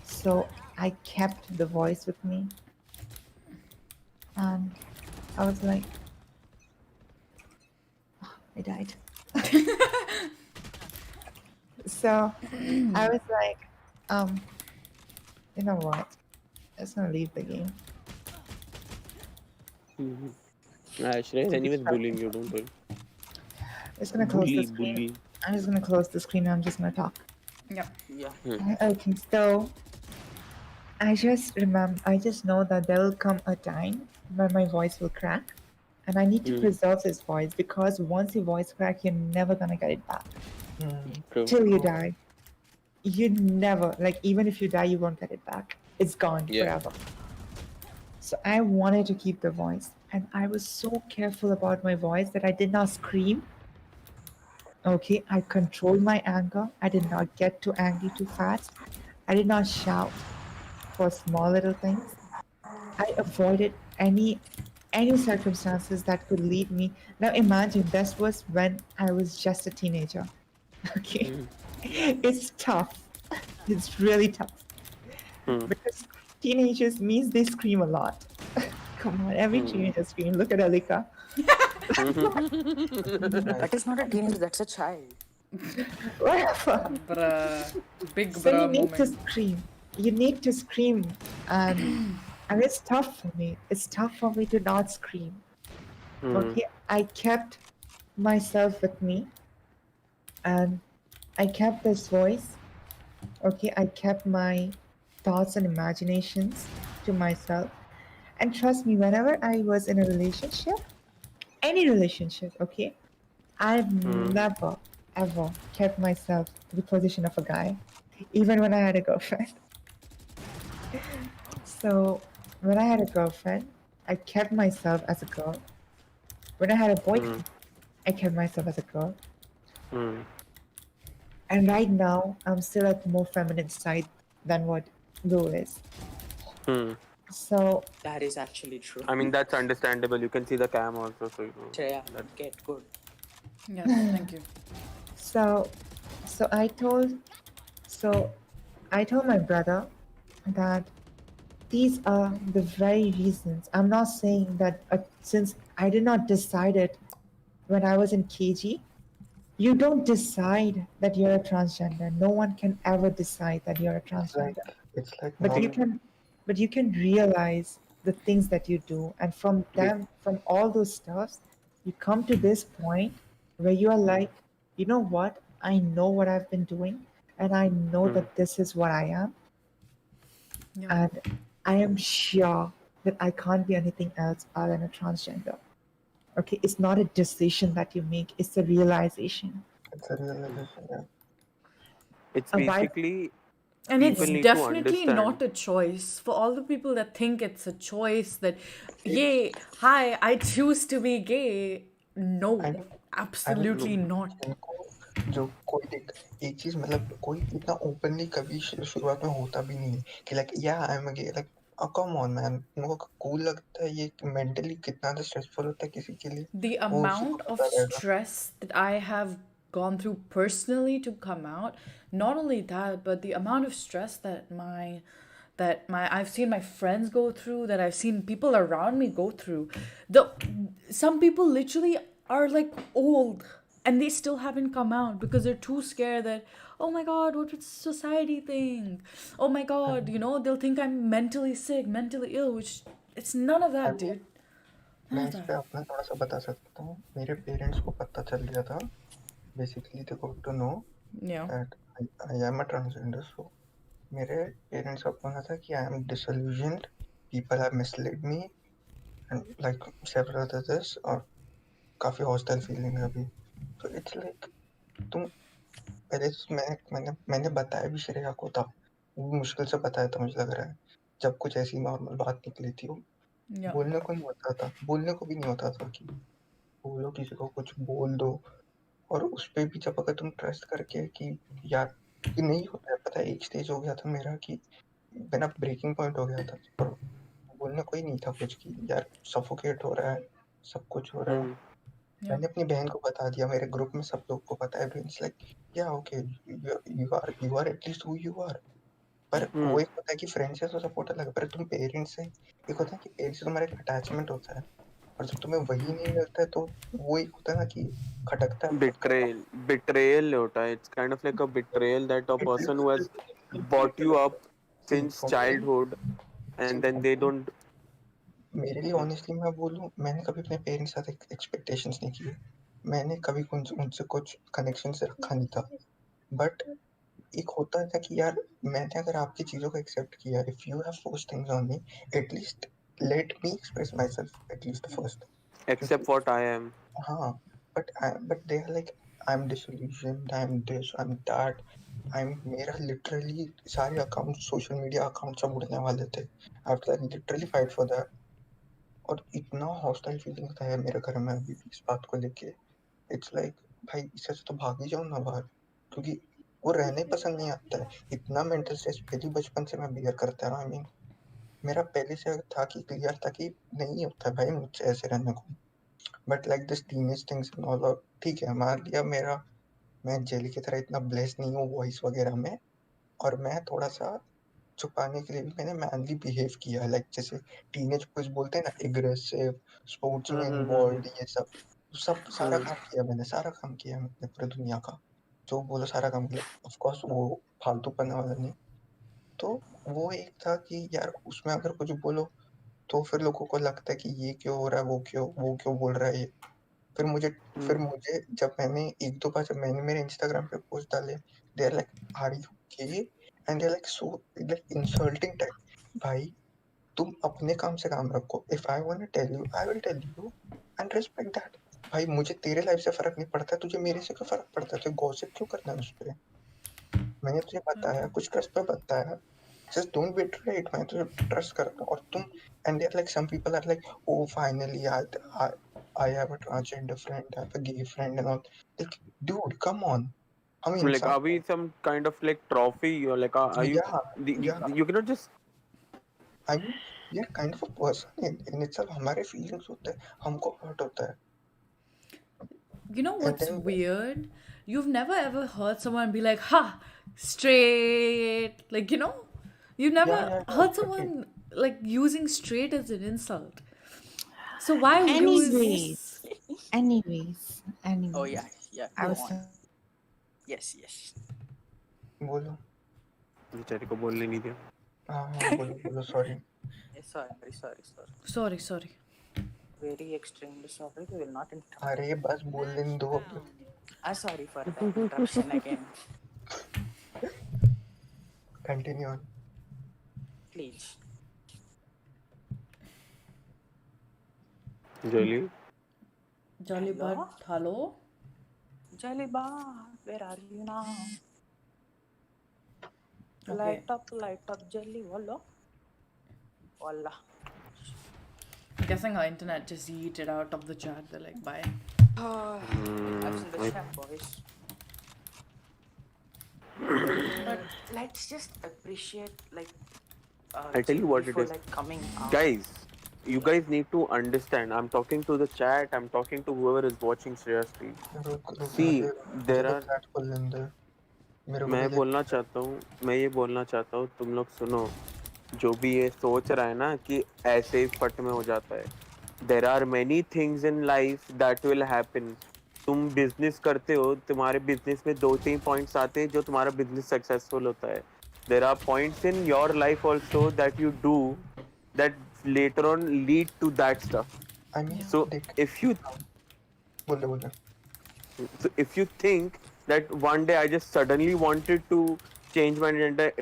So I kept the voice with me. And I was like, I died. So I was like, you know what? I'm just gonna leave the game. Hmm. Shreyas, anyways, bullying you, don't worry. I'm just gonna close the Bully, screen. bully. I'm just gonna close the screen and I'm just gonna talk. Yeah. Yeah. Hmm. Okay, so I just know that there will come a time when my voice will crack, and I need to Hmm. preserve this voice because once your voice cracks, you're never gonna get it back True. till you die. You never, like, even if you die, you won't get it back. It's gone Yeah. forever. So I wanted to keep the voice, and I was so careful about my voice that I did not scream. Okay, I controlled my anger. I did not get too angry too fast. I did not shout for small little things. I avoided any circumstances that could lead me. Now imagine this was when I was just a teenager. Okay. Hmm. It's tough. It's really tough. Hmm. Because teenagers means they scream a lot. Come on, every Hmm. teenager screams. Look at Alika. That is not a teenager, that's a child. Whatever. Bruh. Big So you bruh need to moment. scream. You need to scream and And it's tough for me. It's tough for me to not scream. Okay, I kept myself with me, and I kept this voice. Okay, I kept my thoughts and imaginations to myself. And trust me, whenever I was in a relationship, any relationship, okay, I've never ever kept myself to the position of a guy, even when I had a girlfriend. So when I had a girlfriend, I kept myself as a girl. When I had a boyfriend, I kept myself as a girl. And right now, I'm still at the more feminine side than what Lou is. So That is actually true. I mean, that's understandable. You can see the cam also, so you know. Shreya, That's get good. Yes, thank you. so so I told so I told my brother that these are the very reasons. I'm not saying that since I did not decide it when I was in KG, you don't decide that you're a transgender. No one can ever decide that you're a transgender. But you can realize the things that you do, and from them, from all those stuffs, you come to this point where you are like, you know what? I know what I've been doing, and I know that this is what I am, Yeah. and I am sure that I can't be anything else other than a transgender. Okay, it's not a decision that you make; it's a realization. It's a realization, yeah. it's A bi- basically And people it's need to definitely understand. not a choice. For all the people that think it's a choice, that, yay, hi, I choose to be gay. I No, mean, I mean, absolutely not. जिनको जो कोई देख एक चीज मतलब कोई इतना openly कभी शुरुआत में होता भी नहीं है कि like yeah I am gay like come on man उनको कूल लगता है ये मेंटली कितना स्ट्रेसफुल होता है किसी के लिए The वो उसी को amount of पता रहेगा stress that I have gone through personally to come out, not only that, but the amount of stress that my I've seen my friends go through, that I've seen people around me go through. The Some people literally are like old and they still haven't come out because they're too scared that, oh my god, what would society think? Oh my god, they'll think I'm mentally sick, mentally ill, which it's none of that, dude. None मैं of इस that. पे अपना थोड़ा सा बता सकता हूँ मेरे पेरेंट्स को पता चल गया था basically they got to know Yeah. That I am a transgender so मेरे पेरेंट्स को पता था कि I am disillusioned people have misled me and like several other this और काफी हॉस्टाइल फीलिंग है अभी तो इट्स लाइक तुम पहले मैंने बताया भी श्रेया को था वो भी मुश्किल से बताया था मुझे लग रहा है जब कुछ ऐसी नॉर्मल बात निकली थी वो Yeah. बोलने को नहीं होता था बोलने को भी नहीं होता था कि बोलो किसी को कुछ बोल दो और उस पे भी जब अगर तुम ट्रस्ट करके कि यार कि नहीं होता है पता है एक स्टेज हो गया था मेरा कि मेरा ब्रेकिंग पॉइंट हो गया था और बोलने को ही नहीं था कुछ कि यार सफोकेट हो रहा है सब कुछ हो रहा है Yeah. मैंने अपनी बहन को बता दिया मेरे ग्रुप में सब लोग को पता है it's like yeah okay you are at least who you are पर वो एक होता है कि फ्रेंड से तो सपोर्ट अलग है पर तुम पेरेंट्स से एक होता है कि पेरेंट्स से तुम्हारा एक अटैचमेंट होता है और जब तुम्हें वही नहीं मिलता है तो वो एक होता है ना कि खटकता है बहुत ज्यादा Betrayal hota hai. It's kind of like a betrayal that a person who has brought you up since childhood and then they don't. मेरे लिए ऑनेस्टली मैं बोलूँ मैंने कभी अपने पेरेंट्स के साथ एक्सपेक्टेशंस नहीं किए मैंने कभी उनसे कुछ कनेक्शन से रखा नहीं था बट एक होता था कि यार मैंने अगर आपकी चीज़ों को एक्सेप्ट किया if you have forced things on me at least let me express myself at least first क्योंकि Accept what I am. हाँ but they are like I am disillusioned I am this I am that I am मेरा literally सारे account social media account सब उड़ने वाले थे I have to literally fight for that और इतना hostile feeling था यार मेरे घर में अभी भी इस बात को लेके इट्स लाइक भाई इससे तो भाग ही जाओ ना बाहर क्योंकि वो रहना ही पसंद नहीं आता है इतना मेंटल स्ट्रेस पहले बचपन से मैं बियर करता रहा आई मीन मेरा पहले से था कि क्लियर था कि नहीं होता है भाई मुझसे ऐसे रहने को but like this teenage things and all और ठीक है मान लिया मेरा मैं जेली की तरह इतना ब्लेस्ड नहीं हूँ वॉइस वगैरह में और मैं थोड़ा सा छुपाने के लिए भी मैंने मैनली बिहेव किया लाइक जैसे टीनेज बॉयज बोलते हैं ना एग्रेसिव स्पोर्ट्स में इन्वॉल्व ये सब सब सारा काम किया मैंने सारा काम किया मैंने पूरी दुनिया का जो बोलो सारा काम किया ऑफ कोर्स वो फालतूपना वाला नहीं तो वो एक था कि यार उसमें अगर कुछ बोलो तो फिर लोगों को लगता है कि ये क्यों हो रहा है, वो क्यों बोल रहा है ये। फिर मुझे जब मैंने 1-2 बार जब मैंने मेरे इंस्टाग्राम पे पोस्ट डाले, they are like are you okay? And they are like so like insulting type. भाई तुम अपने काम से काम रखो। If I want to tell you I will tell you and respect that. भाई मुझे तेरे लाइफ से फर्क नहीं पड़ता, तुझे मेरे से क्यों फर्क पड़ता है? तुझे गॉसिप क्यों करना है उस पे? मैंने तुझे बताया, कुछ ट्रस्ट पे बताया, जस्ट डोंट बिट्रे इट। मैं तुझे ट्रस्ट करता हूँ और तुम and they're like some people are like oh finally I have a transgender friend, I have a gay friend and all. Like, dude, come on. हम Like, इंसान are we some kind of like trophy, or like are you yeah, yeah. you cannot just I mean, we are kind of a person in itself. हमारे feelings होते हैं, हमको hurt होता है. You know And what's then weird? You've never ever heard someone be like, ha, straight. Like, you know? You've never yeah, heard exactly. someone like using straight as an insult. So why use. Anyways. Oh yeah, yeah. I Go was on. Yes, yes. बोलो. बेचारे को बोलने नहीं दिया. हाँ, बोलो, sorry. Yes, sorry. Sorry, sorry. Very extremely sorry. We will not interrupt. अरे बस बोलने दो. I'm sorry for that interruption again. Continue on. Please. Jolly. Jolly Hello? Bud, hello? Jaliba, where are you now? Okay. Light up, Jelly. Wallah. I'm guessing our internet just yeeted out of the chat. They're like, bye. I've seen the chat, boys. But let's just appreciate, like, I tell you what it before, is. like, coming out. Guys, you guys need to understand. I'm talking to the chat. I'm talking to whoever is watching seriously. रुक See, there मुझे are. chat खोल लेने दे. मेरे को भी मैं देख. बोलना चाहता हूँ, मैं ये बोलना चाहता हूँ, तुम लोग सुनो. जो भी ये सोच रहा है ना कि ऐसे ही फट में हो जाता है. There are many things in life that will happen. तुम बिजनेस करते हो, तुम्हारे बिजनेस में 2-3 पॉइंट्स आते हैं जो तुम्हारा बिजनेस सक्सेसफुल होता है. There are points in your life also that you do that later on lead to that stuff. I mean, So देख. if you बोलो. so if you think that one day I just suddenly wanted to change my gender,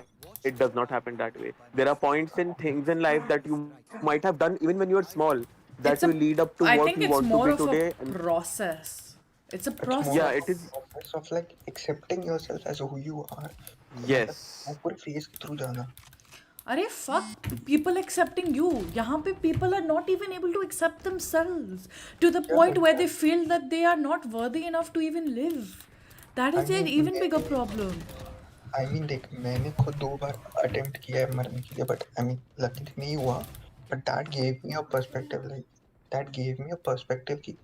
it does not happen that way. There are points and things in life that you might have done even when you were small that will lead up to I what think you it's want to more be of today. a And process. It's a It's more process. yeah, of it a is. process of like accepting yourself as who you are. Yes. वो पूरे phase के through जाना. Arey, fuck people accepting you. यहाँ पे people are not even able to accept themselves to the point where they feel that they are not worthy enough to even live. That I is an mean, even bigger problem. I mean, देख मैंने खुद 2 बार attempt किया है मरने के लिए, but I mean, luckily नहीं हुआ. But that gave me a perspective, like that gave me a perspective कि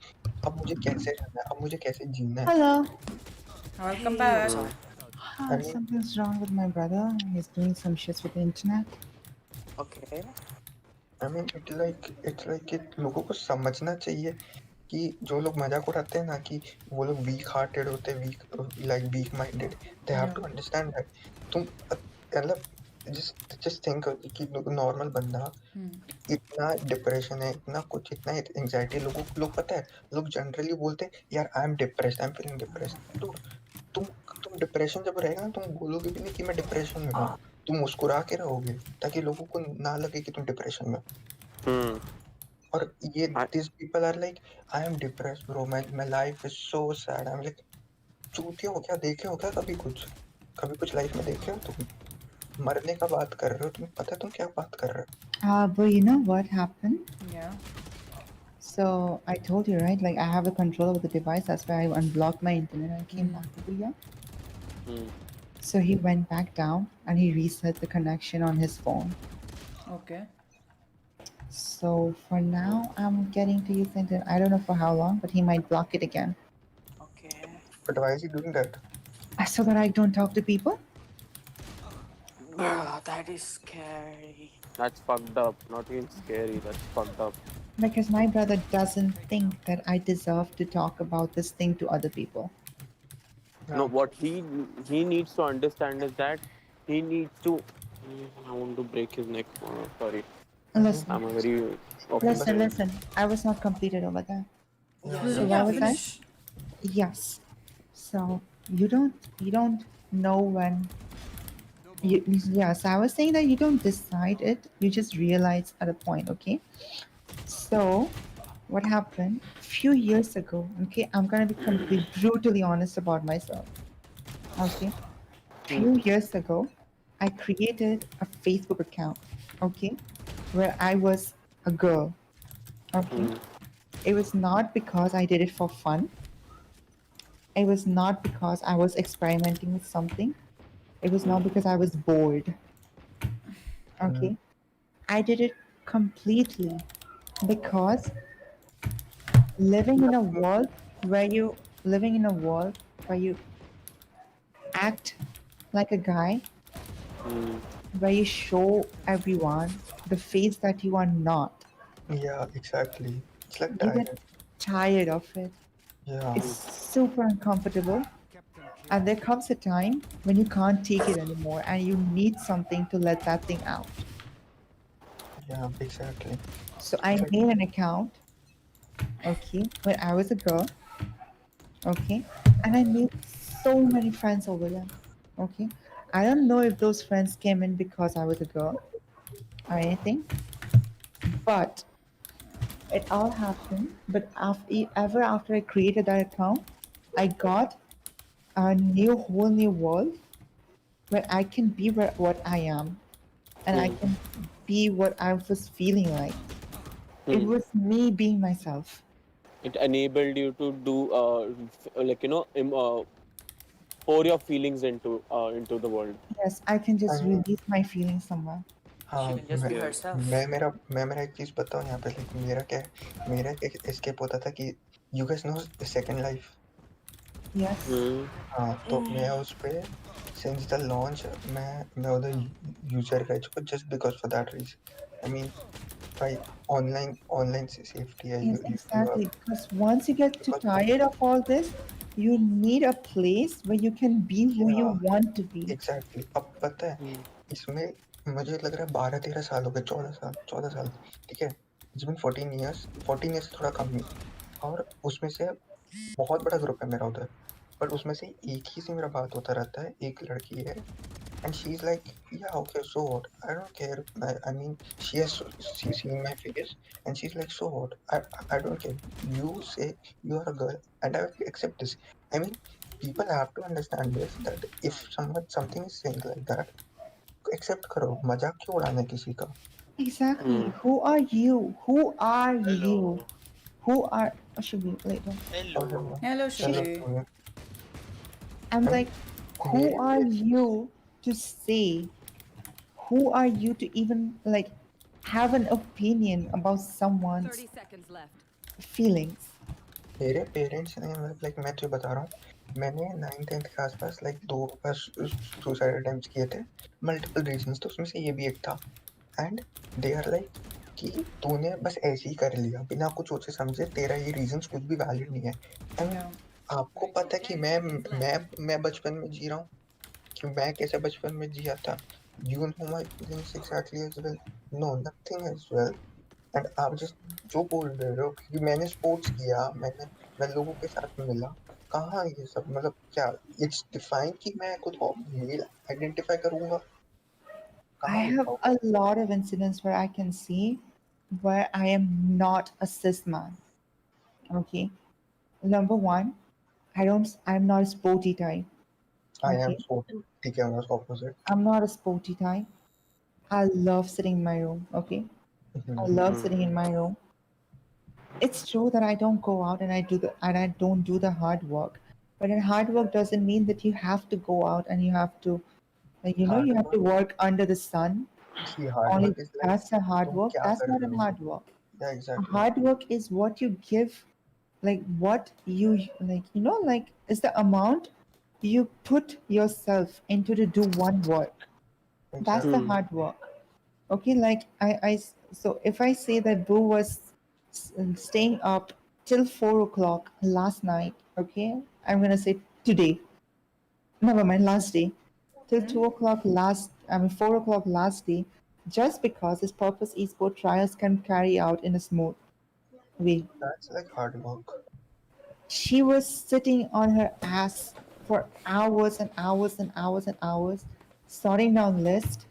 अब मुझे कैसे रहना है, अब मुझे कैसे जीना है. Hello. Welcome back. I mean, Something's wrong with my brother. He's doing some shit with the internet. Okay. it's like कि लोगों को समझना चाहिए कि जो लोग मजाक उड़ाते हैं ना कि वो लोग वीक हार्टेड होते हैं, weak minded, they have to understand that. तुम मतलब जस्ट थिंक कि नॉर्मल बंदा इतना डिप्रेशन है, इतना कुछ, इतना एंजाइटी, लोग पता है, लोग जनरली बोलते हैं यार आई am depressed, I am feeling depressed. तो तुम डिप्रेशन जब रहेगा ना, तुम बोलोगे भी नहीं कि मैं डिप्रेशन में हूँ, तुम मुस्कुरा के रहोगे ताकि लोगों को ना लगे कि तुम डिप्रेशन में. और ये this people are like I am depressed bro, my life is so sad. I am like चूतिए हो क्या? देखे हो क्या कभी कुछ लाइफ में देखे हो? तुम मरने का बात कर रहे हो, तुम्हें पता है तुम क्या बात कर रहे हो? But you know what happened? Yeah. So I told you, right? Like I have a control over the device. That's why I unblocked my internet. I came back to Booyah. So he went back down and he reset the connection on his phone. Okay. So for now, I'm getting to use the internet. I don't know for how long, but he might block it again. Okay. But why is he doing that? So that I don't talk to people? Bruh, that is scary. That's fucked up. Not even scary. That's fucked up. Because my brother doesn't think that I deserve to talk about this thing to other people. No, what he needs to understand is that he needs to I want to break his neck. Sorry, Listen, I'm a very listen, opposite. listen. I was not completed over there. Yeah, So yeah, where Yeah, was I? finish. Yes. So you don't know when you yes, I was saying that you don't decide it, you just realize at a point, okay? So what happened a few years ago, okay, I'm gonna be completely brutally honest about myself. Okay. Mm, Few years ago, I created a Facebook account, okay, where I was a girl. Okay. mm, It was not because I did it for fun. It was not because I was experimenting with something. It was not because I was bored. mm, Okay. I did it completely because living in a world living in a world where you act like a guy, mm, where you show everyone the face that you are not, yeah, exactly. It's like you get tired. tired of it. Yeah, It's super uncomfortable. And there comes a time when you can't take it anymore and you need something to let that thing out. yeah, exactly. So It's I like, made an account, okay, when I was a girl, okay, and I made so many friends over there, okay. I don't know if those friends came in because I was a girl or anything, but it all happened. But after I created that account, I got a whole new world where I can be what I am and I mm, can be what I was feeling like. It mm. was me being myself. It enabled you to do like pour your feelings into the world. Yes, I can I just mean, release my feelings somewhere. She हाँ can just be Yes. herself. मैं मेरा एक चीज बताऊँ यहाँ पे like मेरा एक एस्केप होता था कि you guys know Second Life Yes. Mm, हाँ तो मैं उस पे सिंस द लॉन्च मैं उधर यूजर रह चुका just because for that reason I mean भाई ऑनलाइन से सेफ्टी है Yes, you are exactly. Because once you get too because tired of all this, you need a place where you can be who you yeah want to be. Exactly अब पता है mm, इसमें मुझे लग रहा है 12-13 साल हो गए 14 साल ठीक है इट्स बीन 14 ईयर्स थोड़ा कम ही और उसमें से बहुत बड़ा ग्रुप है मेरा उधर बट उसमें से एक ही से मेरा बात होता रहता है एक लड़की है and she's like yeah okay so what I don't care I mean she's seen my face and she's like so what I don't care you say you are a girl and I will accept this I mean people have to understand this that if something is saying like that accept करो मजाक क्यों उड़ाना है किसी का Exactly. mm. Who are you? Who are you? Hello. Who are. Oh, should be later. और Hello. Hello, hello Shubhi. I'm I mean like, who मेरे are लिए you to say? Who are you to even like have an opinion about someone's 30 seconds left. feelings? मेरे parents ने मतलब like मैं तुझे बता रहा हूँ मैंने 9th 10th के आसपास लाइक 2 बार सुसाइड अटेम्प्ट्स किए थे मल्टीपल रीजंस तो उसमें से ये भी एक था एंड दे आर लाइक कि तूने बस ऐसे ही कर लिया बिना कुछ सोचे समझे तेरा ये रीजंस कुछ भी वैलिड नहीं है आई मीन Yeah. आपको पता है कि 10 seconds left. मैं बचपन में जी रहा हूँ कि मैं कैसे बचपन में जिया था you know my feelings exactly as well know nothing as well and आप जस्ट जो बोल रहे हो क्योंकि मैंने स्पोर्ट्स किया मैं लोगों के साथ मिला कहाँ ये सब मतलब क्या इट्स डिफाइन कि मैं खुद को मेल आइडेंटिफाई करूंगा I कहाँ have लिखा हुआ a lot of incidents where I can see where I am not a cis man. Okay. Number one, I'm not a sporty type. I am Okay. Sportive ठीक है मैं opposite I'm not a sporty type. I love sitting in my room. Okay. I love Mm. sitting in my room. It's true that I don't go out and I don't do the hard work. But then hard work doesn't mean that you have to go out and you have to like you hard have to work work under the sun. See hard Only work is like that's a hard तुम work. क्या That's कर not रहे a हो hard work. या A exactly hard work is what you give, like what you like, like is the amount you put yourself into to do one work. That's the exactly Mm. hard work. Okay, like so if I say that Boo was staying up till 4 o'clock last night, okay, I'm gonna say today. Never mind, last day. till 2 o'clock 4 o'clock last day, just because his purpose esport trials can carry out in a smooth way. That's like hard work. She was sitting on her ass for hours and hours and hours and hours, sorting down lists,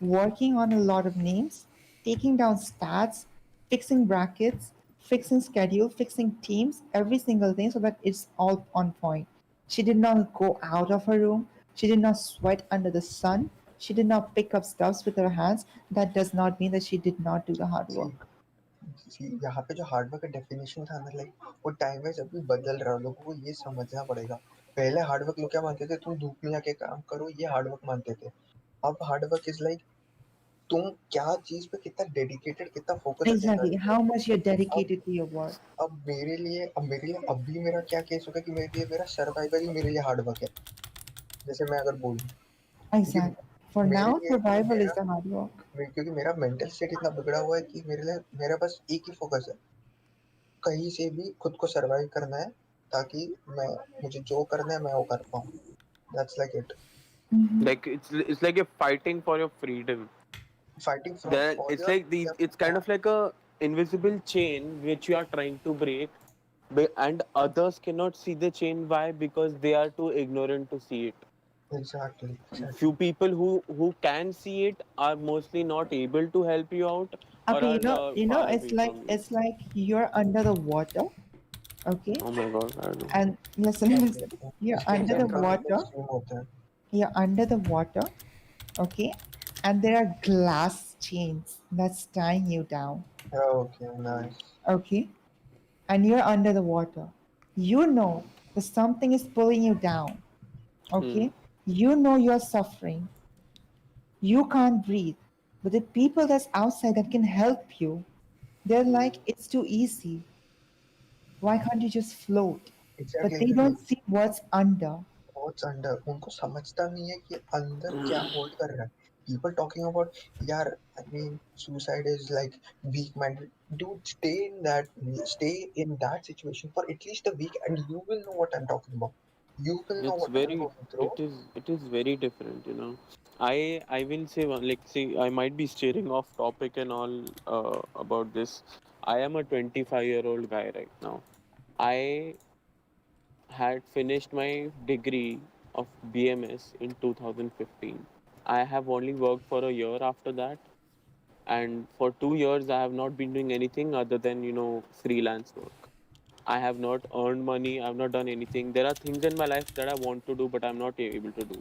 working on a lot of names, taking down stats, fixing brackets, fixing schedule, fixing teams, every single thing so that it's all on point. She did not go out of her room. She did not sweat under the sun. She did not pick up stuffs with her hands. That does not mean that she did not do the hard See, work. यहाँ पे जो hard work का definition था ना, like वो time wise अभी बदल रहा है, लोगों को ये समझना पड़ेगा। पहले हार्ड वर्क लोग क्या मानते थे, तुम धूप में जाके काम करो, ये हार्ड वर्क मानते थे। अब हार्ड वर्क इज लाइक तुम क्या चीज पे कितना डेडिकेटेड, कितना फोकस रख के कर Exactly. रहे हो। How much you're अब dedicated to your work. अब मेरे लिए अब भी मेरा क्या केस होगा कि मेरे लिए मेरा सर्वाइवल ही मेरे लिए हार्ड वर्क है, जैसे मैं अगर बोलूँ, क्योंकि Exactly. For मेरे now, लिए survival is मेरा the hard work. क्योंकि मेरा मेंटल स्टेट इतना बिगड़ा हुआ है कि मेरे लिए मेरा बस एक ही फोकस है, कहीं से भी खुद को सर्वाइव करना है, ताकि मैं मुझे जो करना है मैं वो कर पाऊँ। That's like it. Like it's like you're fighting for your freedom. Fighting That for it's your like these. It's kind of like a invisible chain which you are trying to break, and others cannot see the chain. Why? Because they are too ignorant to see it. Exactly Few exactly people who can see it are mostly not able to help you out or Okay, are far it's away like from you. it's like you're under the water, okay? Oh my god, I know. And listen, listen. You're इसके under the example water. Extreme होते हैं। You're under the water, okay? And there are glass chains that's tying you down, okay nice. okay? And you're under the water. You know that something is pulling you down, Hmm. okay? You know you're suffering. You can't breathe. But the people that's outside that can help you, they're Hmm. like, it's too easy. Why can't you just float? But they exactly don't see what's under. what's under, उनको समझता नहीं है कि अंदर क्या hold कर रहा है। People talking about, यार, I mean, suicide is like weak minded. Dude, stay in that situation for at least a week, and you will know what I'm talking about. You will know It's what I'm very, going through. it is very different, you know. I will say one, like, see, I might be steering off topic and all about this. I am a 25-year-old guy right now. I had finished my degree of BMS in 2015. I have only worked for a year after that, and for 2 years I have not been doing anything other than, you know, freelance work. I have not earned money. I have not done anything. There are things in my life that I want to do, but I'm not able to do.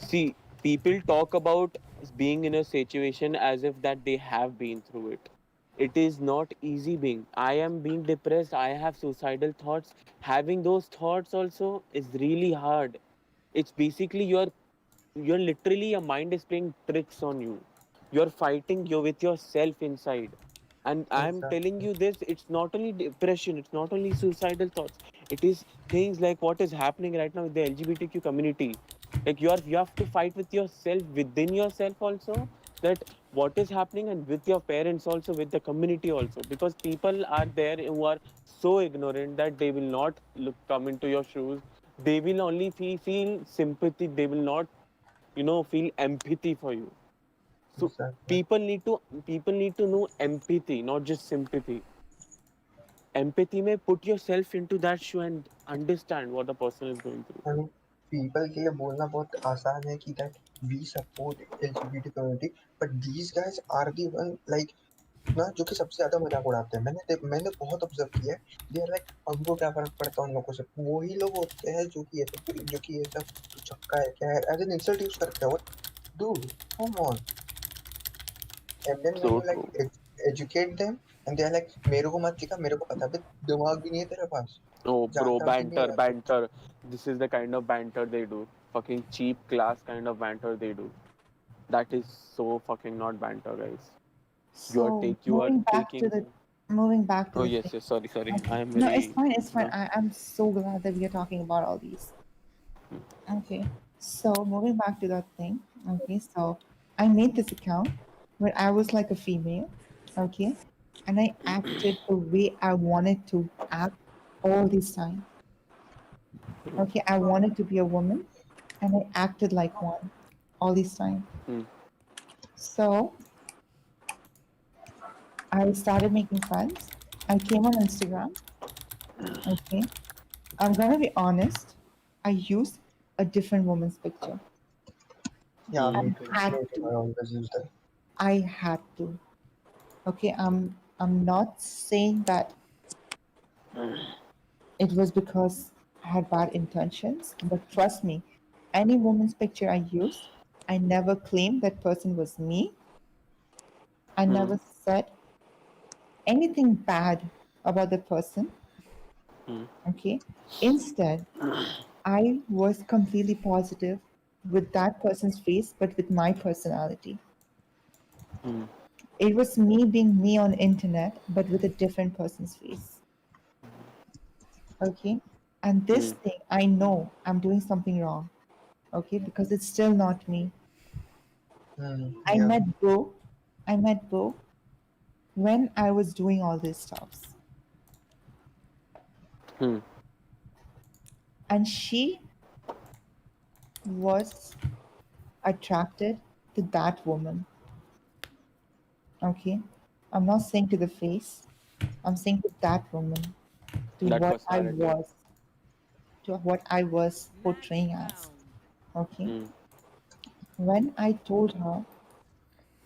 See, people talk about being in a situation as if that they have been through it. It is not easy being. I am being depressed. I have suicidal thoughts. Having those thoughts also is really hard. It's basically you're literally your mind is playing tricks on you. You're fighting you with yourself inside. And I'm telling Exactly. you this, it's not only depression, it's not only suicidal thoughts, it is things like what is happening right now with the LGBTQ community. Like you have to fight with yourself, within yourself also, that what is happening, and with your parents also, with the community also, because people are there who are so ignorant that they will not come into your shoes. They will only feel sympathy. They will not, you know, feel empathy for you. So Exactly. people need to people need to know empathy, not just sympathy. Empathy may put yourself into that shoe and understand what the person is going through. I mean, people के लिए बोलना बहुत आसान है कि that we support LGBT community, but these guys are the one like ना जो कि सबसे ज्यादा मजाक उड़ाते हैं। मैंने बहुत ऑब्जर्व किया है। दे आर लाइक, हमको क्या फर्क पड़ता है उन लोगों से। वही लोग होते हैं जो कि ये सब तू चक्का है क्या है, एज एन इंसल्ट यूज करते हो। Dude, come on. And then when So you like true. Educate them, and they are like, मेरे को मत सिखा, मेरे को पता है, दिमाग भी नहीं है तेरे पास, Oh, bro, जानता भी नहीं banter, है तो। banter. This is the kind of banter they do. Fucking cheap class kind of banter they do. That is so fucking not banter, guys. So You are taking. moving back to Oh the yes, thing. yes. Sorry, sorry. Okay. I am No, it's very, fine. It's you fine. know. I'm so glad that we are talking about all these. Okay. So moving back to that thing. Okay. So I made this account when I was like a female. Okay. And I acted the way I wanted to act all this time. Okay. I wanted to be a woman. and I acted like one all this time. Hmm. So I started making friends. I came on Instagram. Okay. I'm gonna be honest. I used a different woman's picture. Yeah, I me too. had Me too. I to. always use that. I had to. Okay. I'm not saying that it was because I had bad intentions, but trust me, any woman's picture I used, I never claimed that person was me. I never said anything bad about the person. Okay. Instead, I was completely positive with that person's face, but with my personality. It was me being me on internet, but with a different person's face. Okay. And this thing, I know I'm doing something wrong. Okay, because it's still not me. I Yeah. met Bo. I met Bo when I was doing all these stuffs. Hmm. And she was attracted to that woman. Okay. I'm not saying to the face. I'm saying to that woman, to That what I personality. was, to what I was portraying as. Okay. Hmm. When I told her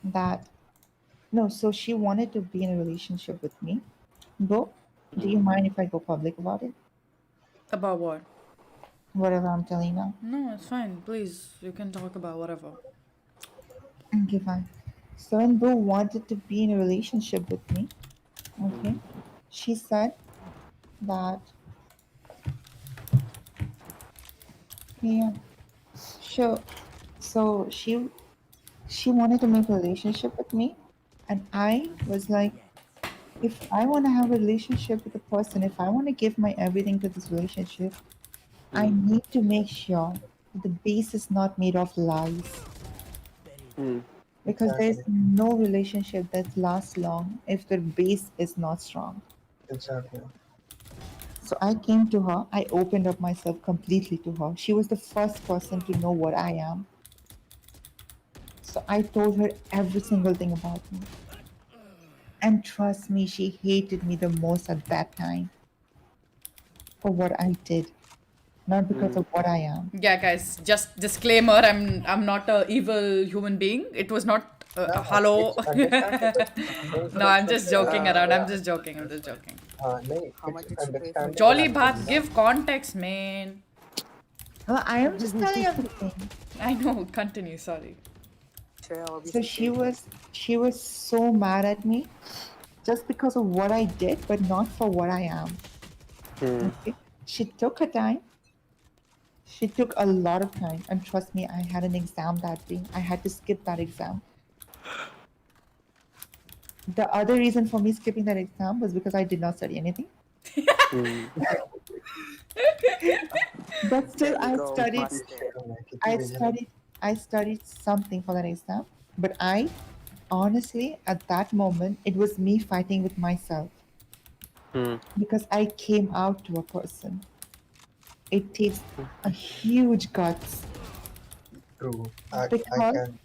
that, no, so she wanted to be in a relationship with me. Bo, do you mind if I go public about it? About what? Whatever I'm telling you now. No, it's fine. Please, you can talk about whatever. Okay, fine. So when Bo wanted to be in a relationship with me, okay, she said that, yeah, sure. So she wanted to make a relationship with me, and I was like, if I want to have a relationship with a person, if I want to give my everything to this relationship, I need to make sure that the base is not made of lies. Because there's Exactly. no relationship that lasts long if the base is not strong. Exactly. So I came to her, I opened up myself completely to her. She was the first person to know what I am. So I told her every single thing about me. And trust me, she hated me the most at that time for what I did, not because of what I am. Yeah, guys, just disclaimer, I'm not a evil human being. It was not Yeah, hello. it's understandable. No, No, I'm just it's joking around. I'm yeah. just joking. I'm just joking. No, How it's much did she pay for the understandable Jolly actually. Bhat, relationship? Na? give context, man. Well, I am just telling everything. I know, continue, sorry. Shreya So obviously she paid for it. was she was so mad at me just because of what I did, but not for what I am. Okay. She took her time. She took a lot of time. And trust me, I had an exam that day. I had to skip that exam. The other reason for me skipping that exam was because I did not study anything. But still There you go, किसी busted. विषय में किसी I विषय में studied I studied something for that exam. But I honestly at that moment it was me fighting with myself. Because I came out to a person. It takes a huge guts true. I because can.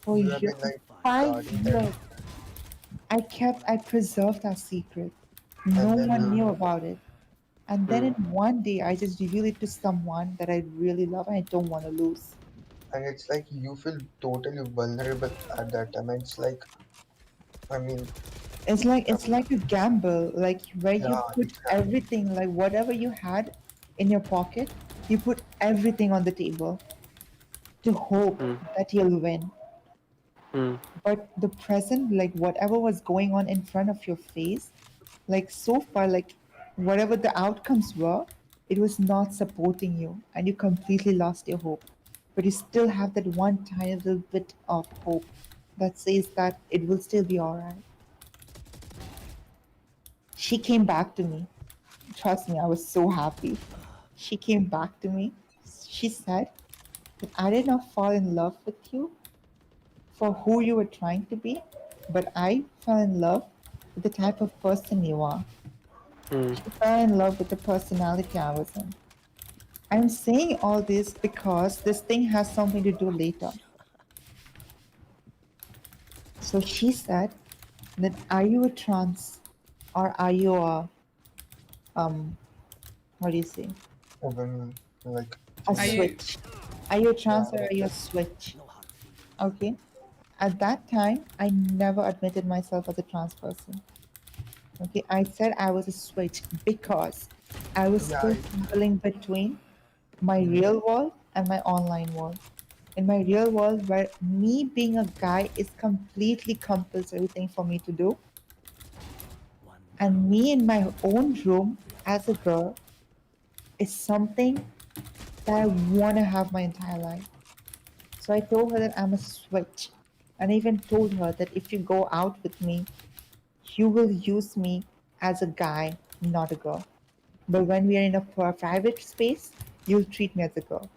for You have years, been like 5 guarding that, years, I preserved that secret. No and then one you knew about it. And then in one day, I just revealed it to someone that I really love and I don't want to lose. and it's like you feel totally vulnerable at that time. And it's like, I mean, It's like a gamble, like where you yeah, put exactly. everything, like whatever you had in your pocket, you put everything on the table to hope that you'll win. But the present, like whatever was going on in front of your face, like so far, like whatever the outcomes were, it was not supporting you and you completely lost your hope. But you still have that one tiny little bit of hope that says that it will still be all right. She came back to me. Trust me, I was so happy. She came back to me. She said that I did not fall in love with you for who you were trying to be, but I fell in love with the type of person you are. She fell in love with the personality I was in. I'm saying all this because this thing has something to do later. So she said that, are you a trans or are you a what do you say? Women, like, A Are you? switch. Are you a trans yeah, or are you a switch? Okay. At that time, I never admitted myself as a trans person. Okay, I said I was a switch because I was yeah, still traveling between my Mhm. real world and my online world. In my real world, where me being a guy is completely compulsory thing for me to do, and me in my own room as a girl is something that I want to have my entire life. So I told her that I'm a switch, and I even told her that if you go out with me, you will use me as a guy, not a girl. But when we are in a private space, you'll treat me as a girl.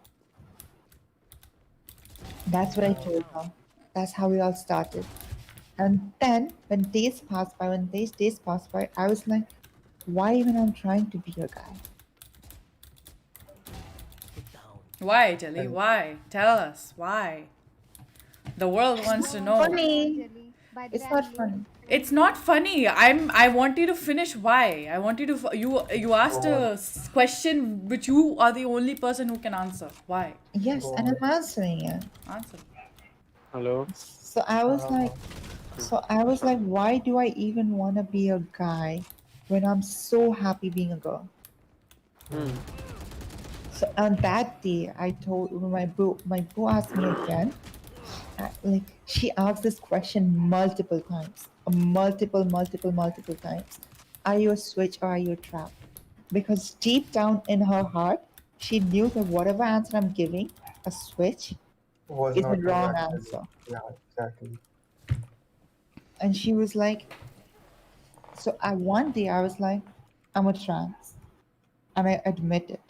That's what I told her. That's how it all started. And then when days passed by, I was like, why even I'm trying to be a guy? Why, Jelly? And Why? Tell us why. The world wants I to want to know. know why, Funny. Jelly. By the way, It's I'm not late. funny. It's not funny. I want you to finish why. I want you to you asked go on, a question which you are the only person who can answer. Why? Yes, go and on. I'm answering it. Answer. Hello. So I was like, Uh, why do I even want to be a guy when I'm so happy being a girl? Hmm. So on that day, I told my boo asked me again. Like she asked this question multiple times, multiple times. Are you a switch or are you a trap? Because deep down in her heart, she knew that whatever answer I'm giving, a switch, was is the not me wrong actually. answer. Yeah, exactly. And she was like, so one day I was like, I'm a trans, and I admit it.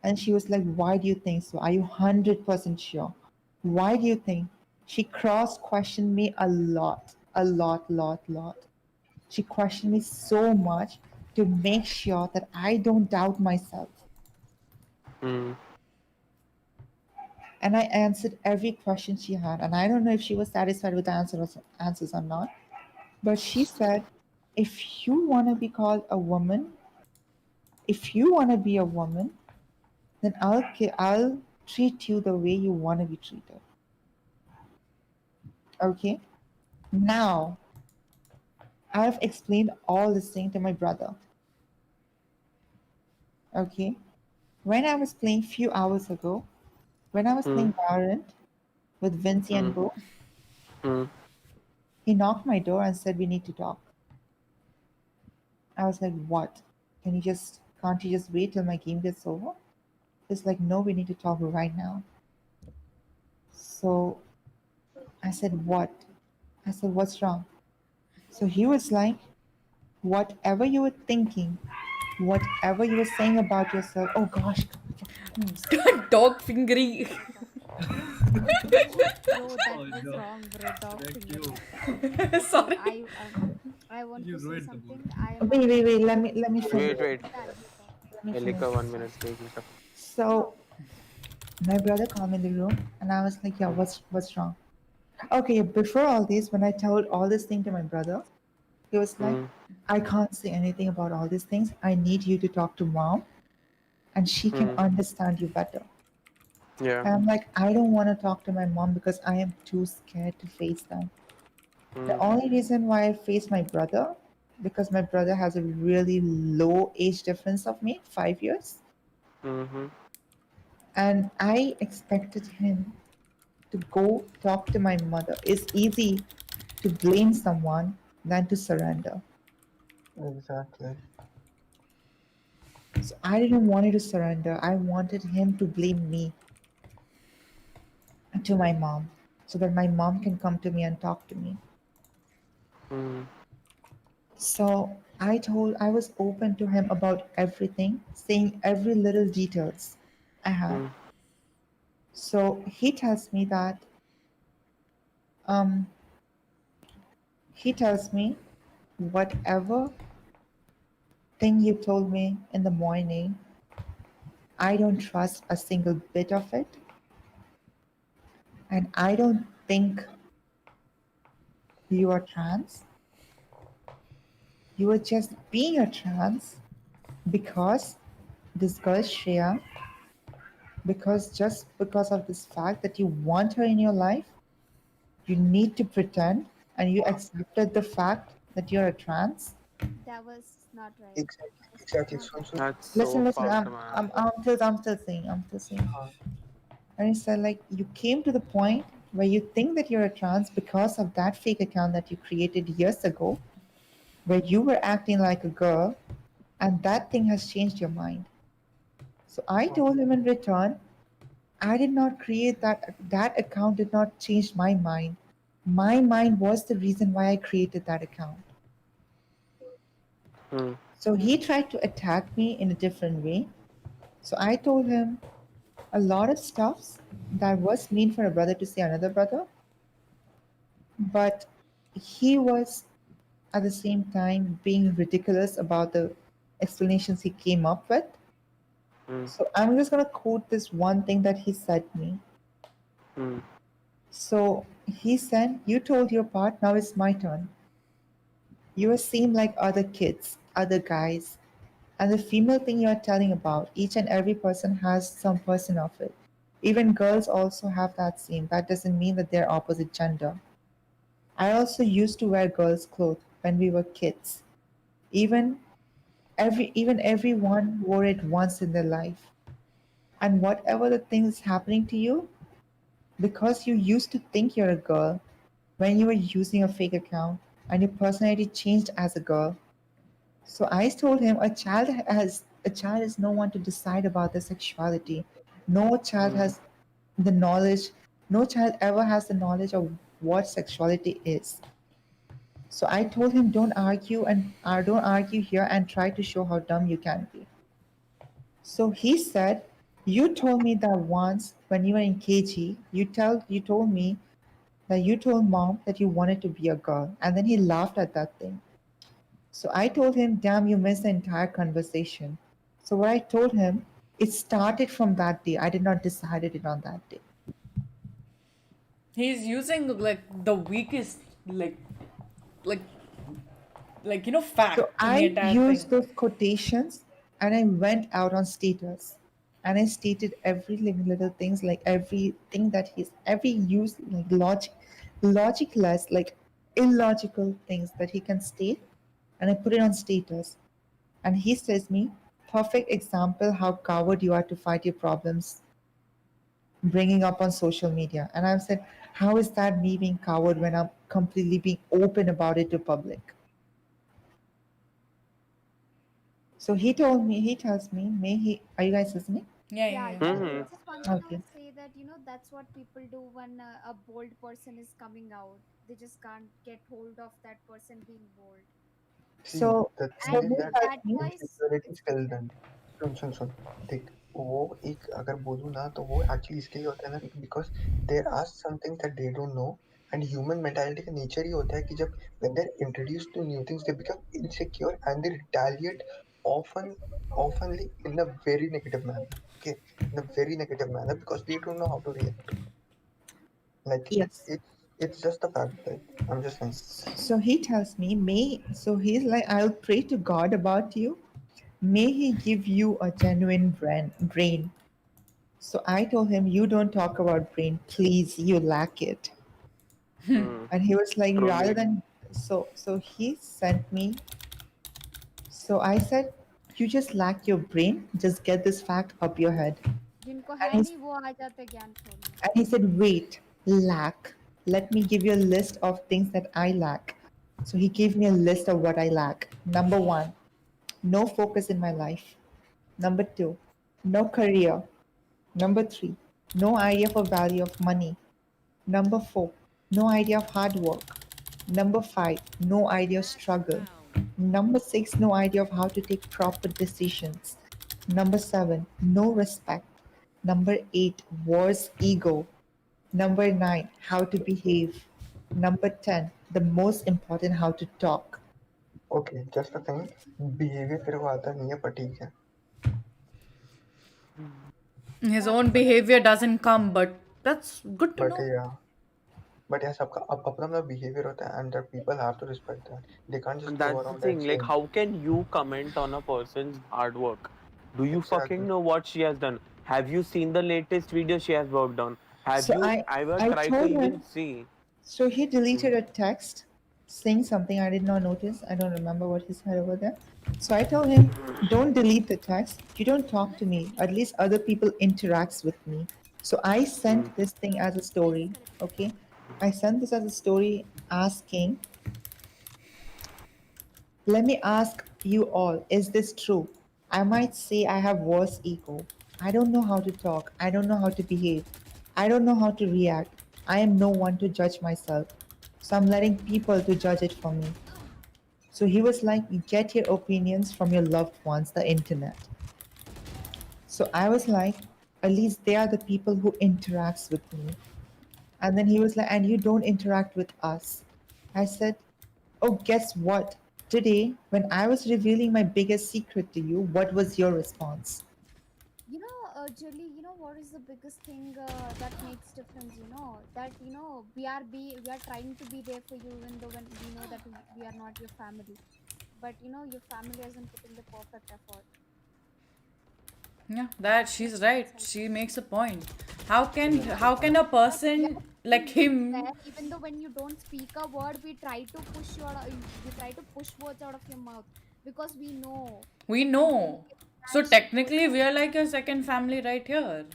And she was like, why do you think so? Are you 100% sure? Why do you think? She cross questioned me a lot, lot. She questioned me so much to make sure that I don't doubt myself. Hmm. And I answered every question she had. And I don't know if she was satisfied with the answers or not. But she said, if you want to be called a woman, if you want to be a woman, then I'll treat you the way you want to be treated. Okay? Now, I've explained all this thing to my brother. Okay? When I was playing few hours ago, when I was Hmm. playing Valorant with Vinci Hmm. and Bo, Hmm. he knocked my door and said we need to talk. I was like, what? Can't you just wait till my game gets over? It's like, no, we need to talk right now. So I said, what? I said, what's wrong? So he was like, whatever you were thinking, whatever you were saying about yourself, oh gosh, Dog fingery. Bro, that Oh was no, wrong, bro. Dog that's fingering. you. Okay, Sorry. I want You to say ruined the mood. something. I am a. wait, let me Wait, finish. wait. Done, you talk. Let me finish. Elika, 1 minute. Take it up. So my brother called me in the room and I was like, yeah, what's wrong? Okay, before all this, when I told all this thing to my brother, he was like, Hmm. I can't say anything about all these things. I need you to talk to mom and she can Hmm. understand you better. Yeah. And I'm like, I don't want to talk to my mom because I am too scared to face them. The Hmm. only reason why I face my brother, because my brother has a really low age difference of me, 5 years. Hmm. And I expected him to go talk to my mother. It's easy to blame someone than to surrender. Exactly. So I didn't want him to surrender. I wanted him to blame me to my mom so that my mom can come to me and talk to me. Hmm. So I was open to him about everything, saying every little details I had. Hmm. So um he tells me whatever thing you told me in the morning, I don't trust a single bit of it. And I don't think you are trans. You were just being a trans because this girl Shreya, because of this fact that you want her in your life, you need to pretend and you accepted the fact that you're a trans. That was not right. Exactly, That was exactly. not So, right. so That's Listen, so listen, fucked, man. I'm still saying. uh, And he said, like, you came to the point where you think that you're a trans because of that fake account that you created years ago, where you were acting like a girl, and that thing has changed your mind. So I told him in return, I did not create that. That account did not change my mind. My mind was the reason why I created that account. Hmm. So he tried to attack me in a different way. So I told him a lot of stuffs that was mean for a brother to say another brother, but he was at the same time being ridiculous about the explanations he came up with. Hmm. So I'm just gonna quote this one thing that he said to me. Hmm. So he said, "You told your part, now it's my turn. You seem like other kids, other guys, and the female thing you're telling about, each and every person has some person of it. Even girls also have that same. That doesn't mean that they're opposite gender. I also used to wear girls' clothes when we were kids. Even even everyone wore it once in their life. And whatever the thing is happening to you, because you used to think you're a girl when you were using a fake account and your personality changed as a girl. So I told him a child is no one to decide about their sexuality. No child Hmm. has the knowledge, no child ever has the knowledge of what sexuality is. So I told him don't argue here and try to show how dumb you can be. So he said, "You told me that once when you were in KG, you told me that you told mom that you wanted to be a girl." And then he laughed at that thing. So I told him, "Damn, you missed the entire conversation." So what I told him, it started from that day. I did not decide it on that day. He's using like the weakest, like, So fact in the I entire thing. used those quotations and I went out on status and I stated every little things, like everything that every use, like logicless, like illogical things that he can state, and I put it on status. And he says me, "Perfect example how coward you are to fight your problems, bringing up on social media." And I've said, "How is that me being coward when I'm completely being open about it to public?" So he tells me, are you guys listening? Yeah, Yeah, yeah, yeah. Hmm. Just wanted to Okay. say that, that's what people do when a bold person is coming out. They just can't get hold of that person being bold. see, So, the thing so And is he that tells that me, voice, insecurity it's kills different. them. सुन देख वो एक अगर बोलूँ ना तो वो actually इसके लिए होता है ना because there are something that they don't know and human mentality का नेचर ही होता है कि जब when they are introduced to new things they become insecure and they retaliate often oftenly in a very negative manner, okay, in a very negative manner because they don't know how to react. Like yes. it's just a fact that I'm just saying. So he tells me, so he's like, "I'll pray to God about you. May he give you a genuine brain." So I told him, "You don't talk about brain, please. You lack it." Hmm. And he was like, rather Truly. than, so he sent me. So I said, "You just lack your brain. Just get this fact up your head." जिनको And है he नहीं वो आ जाते ज्ञान छोड़ने. And he said, "Wait, lack. Let me give you a list of things that I lack." So he gave me a list of what I lack. Number one, no focus in my life. Number two, no career. Number three, no idea for value of money. Number four, no idea of hard work. Number five, no idea of struggle. Number six, no idea of how to take proper decisions. Number seven, no respect. Number eight, worse ego. Number nine, how to behave. Number 10, the most important, how to talk. Okay, just a thing. Behavior तेरे को आता नहीं है, पर ठीक है. His own behavior doesn't come, but that's good to But know. yeah. But yeah, सबका अपना अपना behavior होता है, and that people have to respect that. They can't just And go that's the around and thing. Like, saying how can you comment on a person's hard work? Do you fucking exactly. know what she has done? Have you seen the latest video she has worked on? Have So you ever I tried to told even him. see? So he deleted a text saying something I did not notice. I don't remember what he said over there. So I told him, don't delete the text. You don't talk to me. At least other people interacts with me. So I sent this thing as a story. Okay. I sent this as a story asking, let me ask you all, is this true? I might say I have worse ego. I don't know how to talk. I don't know how to behave. I don't know how to react. I am no one to judge myself. So I'm letting people to judge it for me. So he was like, get your opinions from your loved ones, the internet. So I was like, at least they are the people who interacts with me. And then he was like, and you don't interact with us. I said, oh, guess what? Today, when I was revealing my biggest secret to you, what was your response? Jelly, what is the biggest thing that makes difference? That we are trying to be there for you, even though when we know that we are not your family, but your family hasn't put in the perfect effort. Yeah, that she's right. That's how She it is. makes a point. How can She makes a how can point. a But we person are like still him? there, even though when you don't speak a word, we try to push words out of your mouth because we know We we don't know. So interact with technically, we are like your second family right here.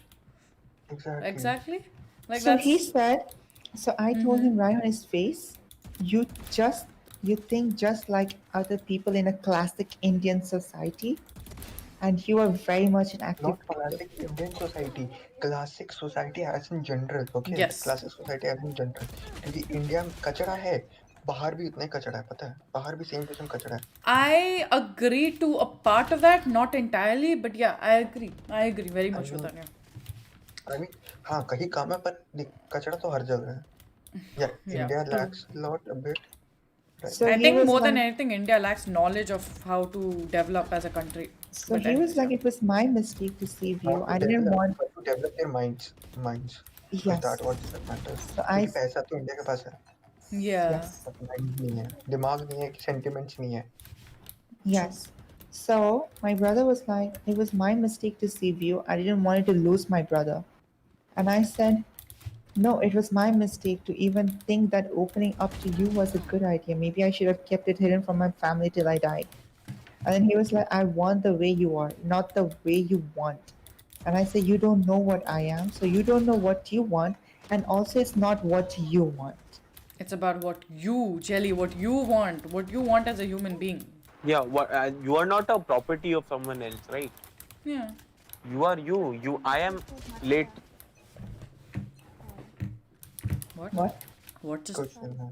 Exactly. Exactly. Like So he that's. said, so I told Mm-hmm. him right on his face, you just, you think just like other people in a classic Indian society, and you are very much an active Not part of classic it. Indian society, classic society as in general. Okay, Yes. classic society as in general. क्योंकि India में कचरा है, बाहर भी उतना ही कचरा है, पता है, बाहर भी सेम टू सेम कचरा है. I agree to a part of that, not entirely, but yeah, I agree. I agree very I much with mean, that. Yeah. I mean, हाँ कहीं कम है, पर देख, कचरा तो हर जगह है. Yeah, Yeah, India true. lacks a lot, a bit, right? So I he think was more than like, anything, India lacks knowledge of how to develop as a country. so But he was anyways, yeah. like, it was my mistake to save you. Not to I didn't develop, want, but to develop their minds. Because yes. that what matters. So क्योंकि पैसा तो India के पास है, Yeah. yes, पर mind नहीं है, दिमाग नहीं है, सेंटिमेंट्स नहीं है. True. yes. So my brother was like, it was my mistake to save you. I didn't want to lose my brother. And I said, no, it was my mistake to even think that opening up to you was a good idea. Maybe I should have kept it hidden from my family till I died. And then he was like, I want the way you are, not the way you want. And I said, you don't know what I am, so you don't know what you want, and also it's not what you want. It's about what you, Jelly, what you want as a human being. Yeah, what? You are not a property of someone else, right? Yeah. You are you. You. I am So much late. that. What? What? What just? कुछ नहीं है,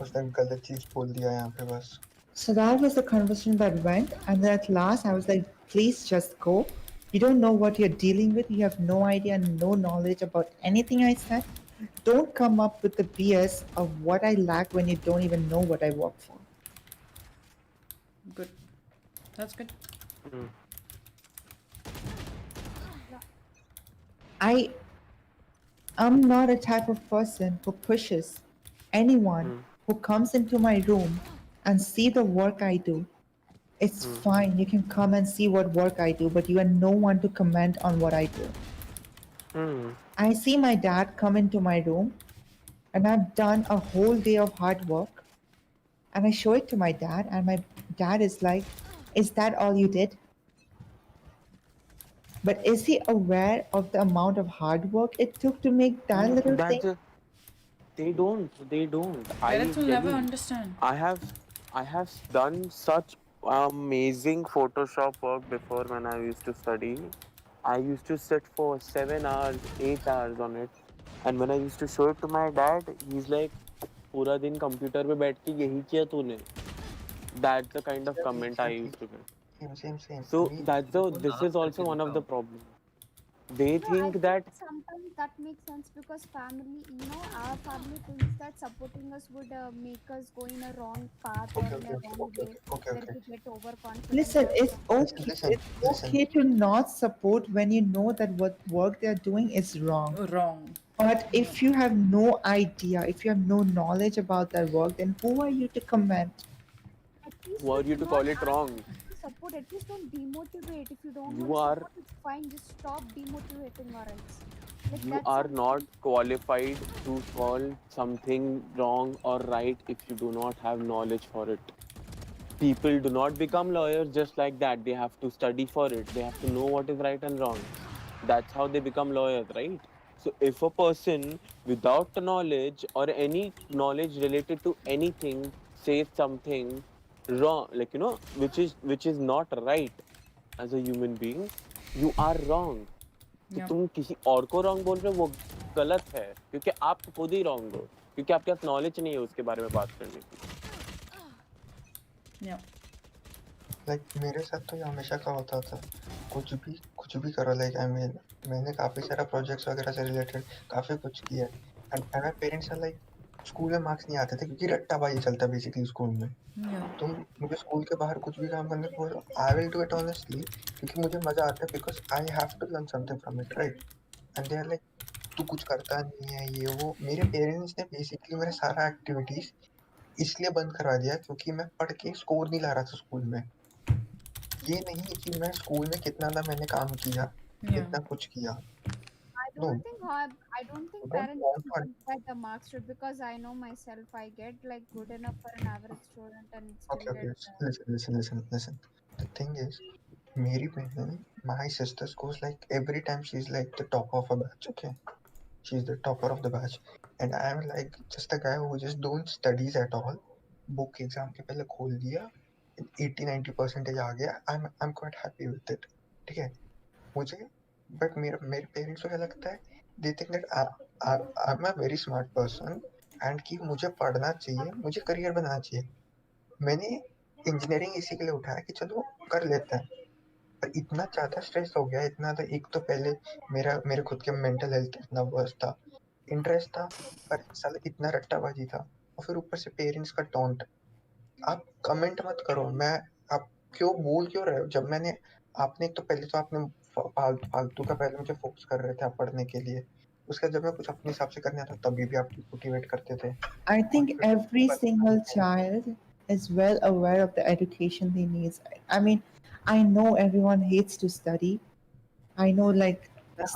उसने गलत चीज बोल दिया यहाँ पे बस. So that was the conversation that went, and then at last I was like, please just go. You don't know what you're dealing with. You have no idea, no knowledge about anything I said. Don't come up with the BS of what I lack when you don't even know what I work for. Good. That's good. Mm. I am not a type of person who pushes anyone who comes into my room and see the work I do. It's fine. You can come and see what work I do, but you are no one to comment on what I do. Mm. I see my dad come into my room and I've done a whole day of hard work and I show it to my dad and my dad is like, is that all you did? But is he aware of the amount of hard work it took to make that little thing? That's a, they don't. They don't. Parents will never Jelly. understand. I have done such amazing Photoshop work before when I used to study. I used to sit for 7 hours, 8 hours on it. And when I used to show it to my dad, he's like, पूरा दिन computer पे बैठ के यही किया तूने. That's the kind of Exactly, comment I exactly. used to get. Same. So अभी that's the. वो This नाक is also करके one of the दिखाओ. problems. they No, I think think that sometimes that makes sense because family, our family thinks that supporting us would make us go in a wrong path or Okay, in okay, a okay, wrong okay, way okay, okay, where okay. we get overconfident Listen, or it's something. Listen, okay. listen, It's listen. okay to not support when you know that what work they're doing is wrong. Wrong. But Yeah. if you have no idea, if you have no knowledge about that work, then who are you to comment? At least were we you do to not call it ask wrong? people to support. At least don't demotivate. If you don't want You to are support, it's fine. Just stop demotivating or else. Like you that's are not something. qualified to call something wrong or right if you do not have knowledge for it. People do not become lawyers just like that. They have to study for it. They have to know what is right and wrong. That's how they become lawyers, right? So if a person without the knowledge or any knowledge related to anything says something wrong, like which is not right as a human being, you are wrong. तो Yeah. तुम किसी और को wrong बोल रहे हो वो गलत है क्योंकि आप खुद ही रॉन्ग हो क्योंकि आपके पास नॉलेज नहीं है उसके बारे में बात करने की. Yeah. लाइक मेरे साथ तो ये हमेशा का होता था, कुछ भी करो, लाइक आई मीन मैंने काफी सारा प्रोजेक्ट्स वगैरह से रिलेटेड काफी कुछ किया and my parents are like school में मार्क्स नहीं आते थे क्योंकि रट्टाबाजी चलता बेसिकली स्कूल में. Yeah. तुम मुझे स्कूल के बाहर कुछ भी काम करने को बोलो, I will do it honestly क्योंकि मुझे मजा आता है because I have to learn something from it, right? And they are like तू कुछ करता नहीं है ये वो. मेरे पेरेंट्स ने बेसिकली मेरा सारा एक्टिविटीज इसलिए बंद करवा दिया क्योंकि मैं पढ़ के स्कोर नहीं ला रहा था स्कूल में. ये नहीं कि मैं स्कूल में कितना ना मैंने काम किया, Yeah. कितना कुछ किया. I know, don't think I don't think don't parents want should to. think that the marks should because I know myself I get like good enough for an average student and still Okay, get okay. Listen. The thing is, मेरी बहन, my sister scores like every time she's like the top of a batch. Okay, she's the topper of the batch, and I'm like just a guy who just don't studies at all. Book exam के पहले खोल दिया, 80-90% आ गया. I'm quite happy with it. ठीक है, मुझे but मेरे parents को क्या लगता है, they think that I am a very smart person and कि मुझे पढ़ना चाहिए, मुझे करियर बनाना चाहिए. मैंने इंजीनियरिंग इसी के लिए उठाया कि चलो कर लेते हैं, पर इतना ज़्यादा स्ट्रेस हो गया, इतना था. एक तो पहले मेरे खुद के मेंटल हेल्थ इतना वर्स्ट था, इंटरेस्ट था पर साला इतना रट्टाबाजी था, और फिर ऊपर से पेरेंट्स का टॉन्ट. आप कमेंट मत करो, मैं आप बोल क्यों रहे हो जब मैंने आपने एक तो पहले तो आपने फालतू का पहले मुझे फोकस कर रहे थे आप पढ़ने के लिए, उसके बाद जब मैं कुछ अपने हिसाब से करने आता तभी भी आप मोटिवेट करते थे. I और think फिर every ऊपर single child is well aware of the education they need. I mean, I know everyone hates to study. I know like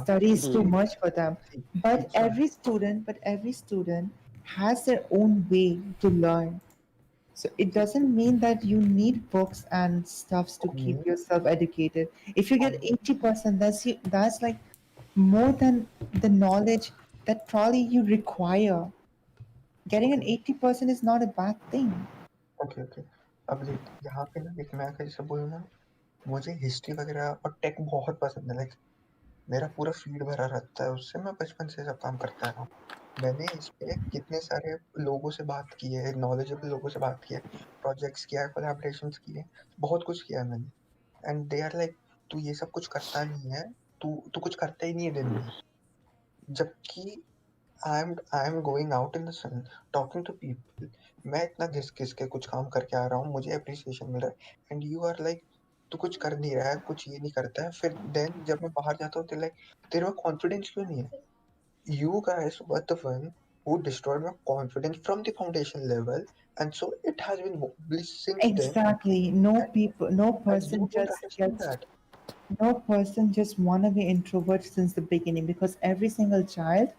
study is too Hmm. much for them. see, soon. But every student has their own way to learn. So it doesn't mean that you need books and stuffs to For keep me, yourself educated. If you for get me, 80%, that's like more than the knowledge that probably you require. Getting an okay, 80% is not a bad thing. Okay. अब देख यहाँ पे ना, देख मैं कैसे बोलूँ ना, मुझे हिस्ट्री वगैरह और टेक बहुत पसंद है. लाइक मेरा पूरा फीड भरा रहता है उससे, मैं बचपन से सब काम करता रहा हूँ. मैंने इस पे कितने सारे लोगों से बात की है, नॉलेजेबल लोगों से बात की है, प्रोजेक्ट्स किया है, कोलैबोरेशंस किए, बहुत कुछ किया है मैंने. एंड दे आर लाइक तू ये सब कुछ करता नहीं है, तू तू कुछ करता ही नहीं है दिन में. जबकि I am going out in the sun, talking to people. मैं इतना घिस के कुछ काम करके आ रहा हूँ, मुझे अप्रिसिएशन मिल रहा है, एंड यू आर लाइक तू कुछ कर नहीं रहा है, कुछ ये नहीं करता है. फिर देन जब मैं बाहर जाता हूँ तो लाइक तेरे में कॉन्फिडेंस क्यों नहीं है? You guys were the one who destroyed my confidence from the foundation level, and so it has been bliss since then. Exactly. No And, people, no and you person don't just understand gets, that. no person just wanna be introvert since the beginning because every single child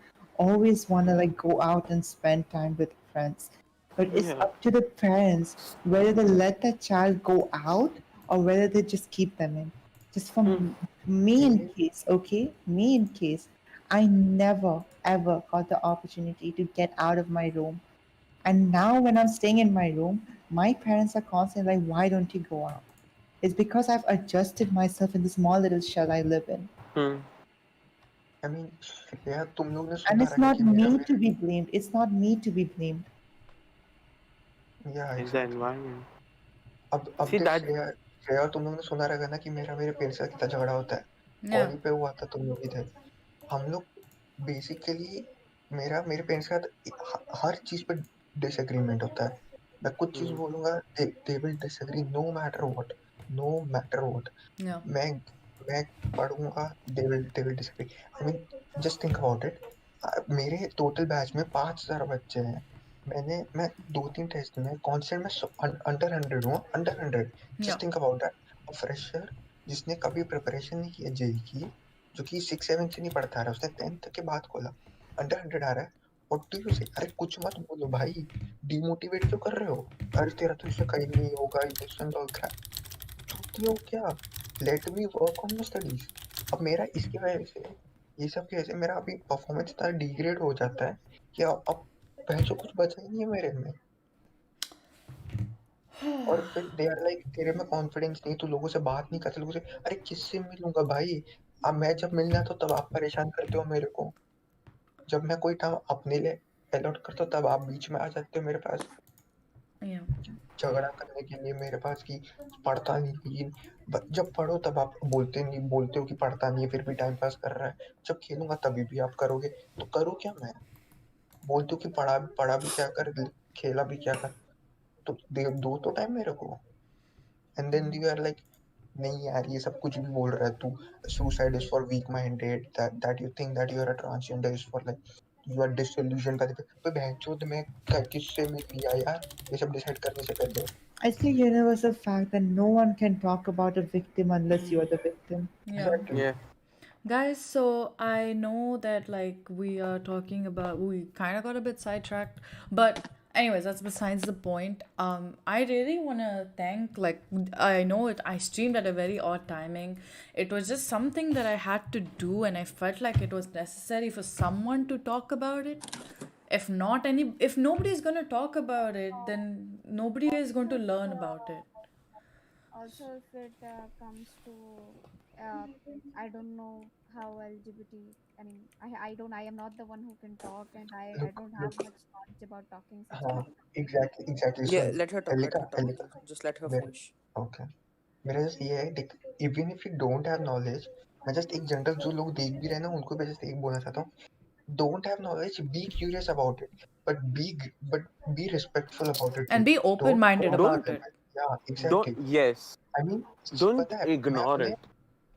always wanna like go out and spend time with friends. But it's Yeah. up to the parents whether they let the child go out or whether they just keep them in. Just Hmm. from me in मेरे case, okay? Me in case, I never ever got the opportunity to get out of my room. And now, when I'm staying in my room, my parents are constantly like, why don't you go out? It's because I've adjusted myself in the small little shell I live in. Hmm. I mean, Shreya तुम लोग ने And सुना it's रहेगा not कि मेरा me to मेरे be blamed. It's not me to be blamed. या It's the exactly. environment. अब See देख that. श्रेया, तुम लोग ने सुना रहेगा ना कि मेरे पेरेंट्स का कितना झगड़ा होता है. Yeah. कॉल पे हुआ था, तुम लोग भी थे। हम लोग बेसिकली मेरे पेरेंट्स के साथ हर चीज पे डिसएग्रीमेंट होता है। मैं कुछ चीज बोलूंगा, they will disagree no matter what, no matter what. Yeah. मैं पढ़ूंगा, they will disagree. I mean just think about it. मेरे टोटल बैच में 5000 बच्चे हैं। मैं 2-3 टेस्ट में कांस्टेंट में अंडर 100 हूँ, under 100। Yeah. Just think about that. A fresher जिसने कभी प्रिपरेशन नहीं किया जेई की, जो कि 6-7 से नहीं पढ़ता रहा, उसने 10th के बाद खोला, अंडर 100 आ रहा है। व्हाट डू यू से? अरे कुछ मत बोलो भाई, डिमोटिवेट क्यों कर रहे हो? अरे तेरा तो इससे कहीं नहीं होगा, ये एंड ऑल क्रैप। छूती हो क्या? Let me work on my studies. अब मेरा इसकी वजह से, ये सब की वजह से मेरा अभी परफॉर्मेंस इतना डिग्रेड हो जाता है कि अब भैंसो कुछ बचा ही नहीं है मेरे में। और फिर दे आर लाइक, तेरे में कॉन्फिडेंस नहीं, तू लोगों से बात नहीं करता, लोगों से। अरे किससे मिलूंगा भाई? अब मैं जब मिलना तो तब आप परेशान करते हो मेरे को, जब मैं कोई टाइम अपने लिए अलॉट करता हूँ तब आप बीच में आ जाते हो मेरे पास, Yeah. झगड़ा करने के लिए मेरे पास कि पढ़ता नहीं। लेकिन जब पढ़ो तब आप बोलते हो कि पढ़ता नहीं है, फिर भी टाइम पास कर रहा है। जब खेलूंगा तभी भी आप करोगे, तो करूँ क्या मैं? बोलते हो कि पढ़ा भी क्या कर, खेला भी क्या कर, तो दो तो टाइम मेरे को। And then you are like, नहीं यार ये सब कुछ भी बोल रहा है तू। Suicide is for weak minded, that you think that you are a transgender is for like you are disillusion by the. तो बहनचोद मैं किससे मिल लिया यार, ये सब डिसाइड करने से पहले। It's a universal fact that no one can talk about a victim unless you're the victim. Yeah. Exactly. Yeah. Guys, so I know that like we are talking about, we kind of got a bit sidetracked, but anyways, that's besides the point. I really want to thank, like, I know it, I streamed at a very odd timing. It was just something that I had to do, and I felt like it was necessary for someone to talk about it. If nobody is going to talk about it, then nobody is going to Also, learn about it. also if it comes to uh, I don't know how LGBT, I mean, I am not the one who can talk, and I don't have Look, much knowledge about talking such हाँ, kind of topics. Exactly Yeah, soon. let her talk. Let Elika her talk. Elika Just let her मेरे, finish. Okay, मेरा just ये है, देख, even if you don't have knowledge, मैं just एक general जो लोग देख भी रहे हैं ना उनको भी जस्ट एक बोलना चाहता हूँ। Don't have knowledge, be curious about it, but be respectful about it And to. be open don't minded don't about Don't it. पागल, या don't exactly. yes. I mean, Don't पता है, मैं ignore अपने it.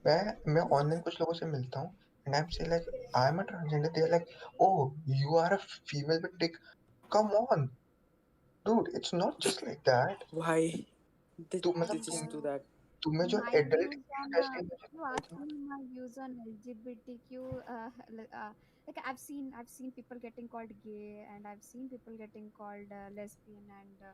मैं ऑनलाइन कुछ लोगों से मिलता हूँ, and I am say like I am a transgender, they are like oh you are a female with dick. Come on dude, it's not just like that. Why? तू They मतलब just do that. तुम्हें जो My adult views on if you ask me my views on LGBTQ, like I've seen people getting called gay, and I've seen people getting called lesbian and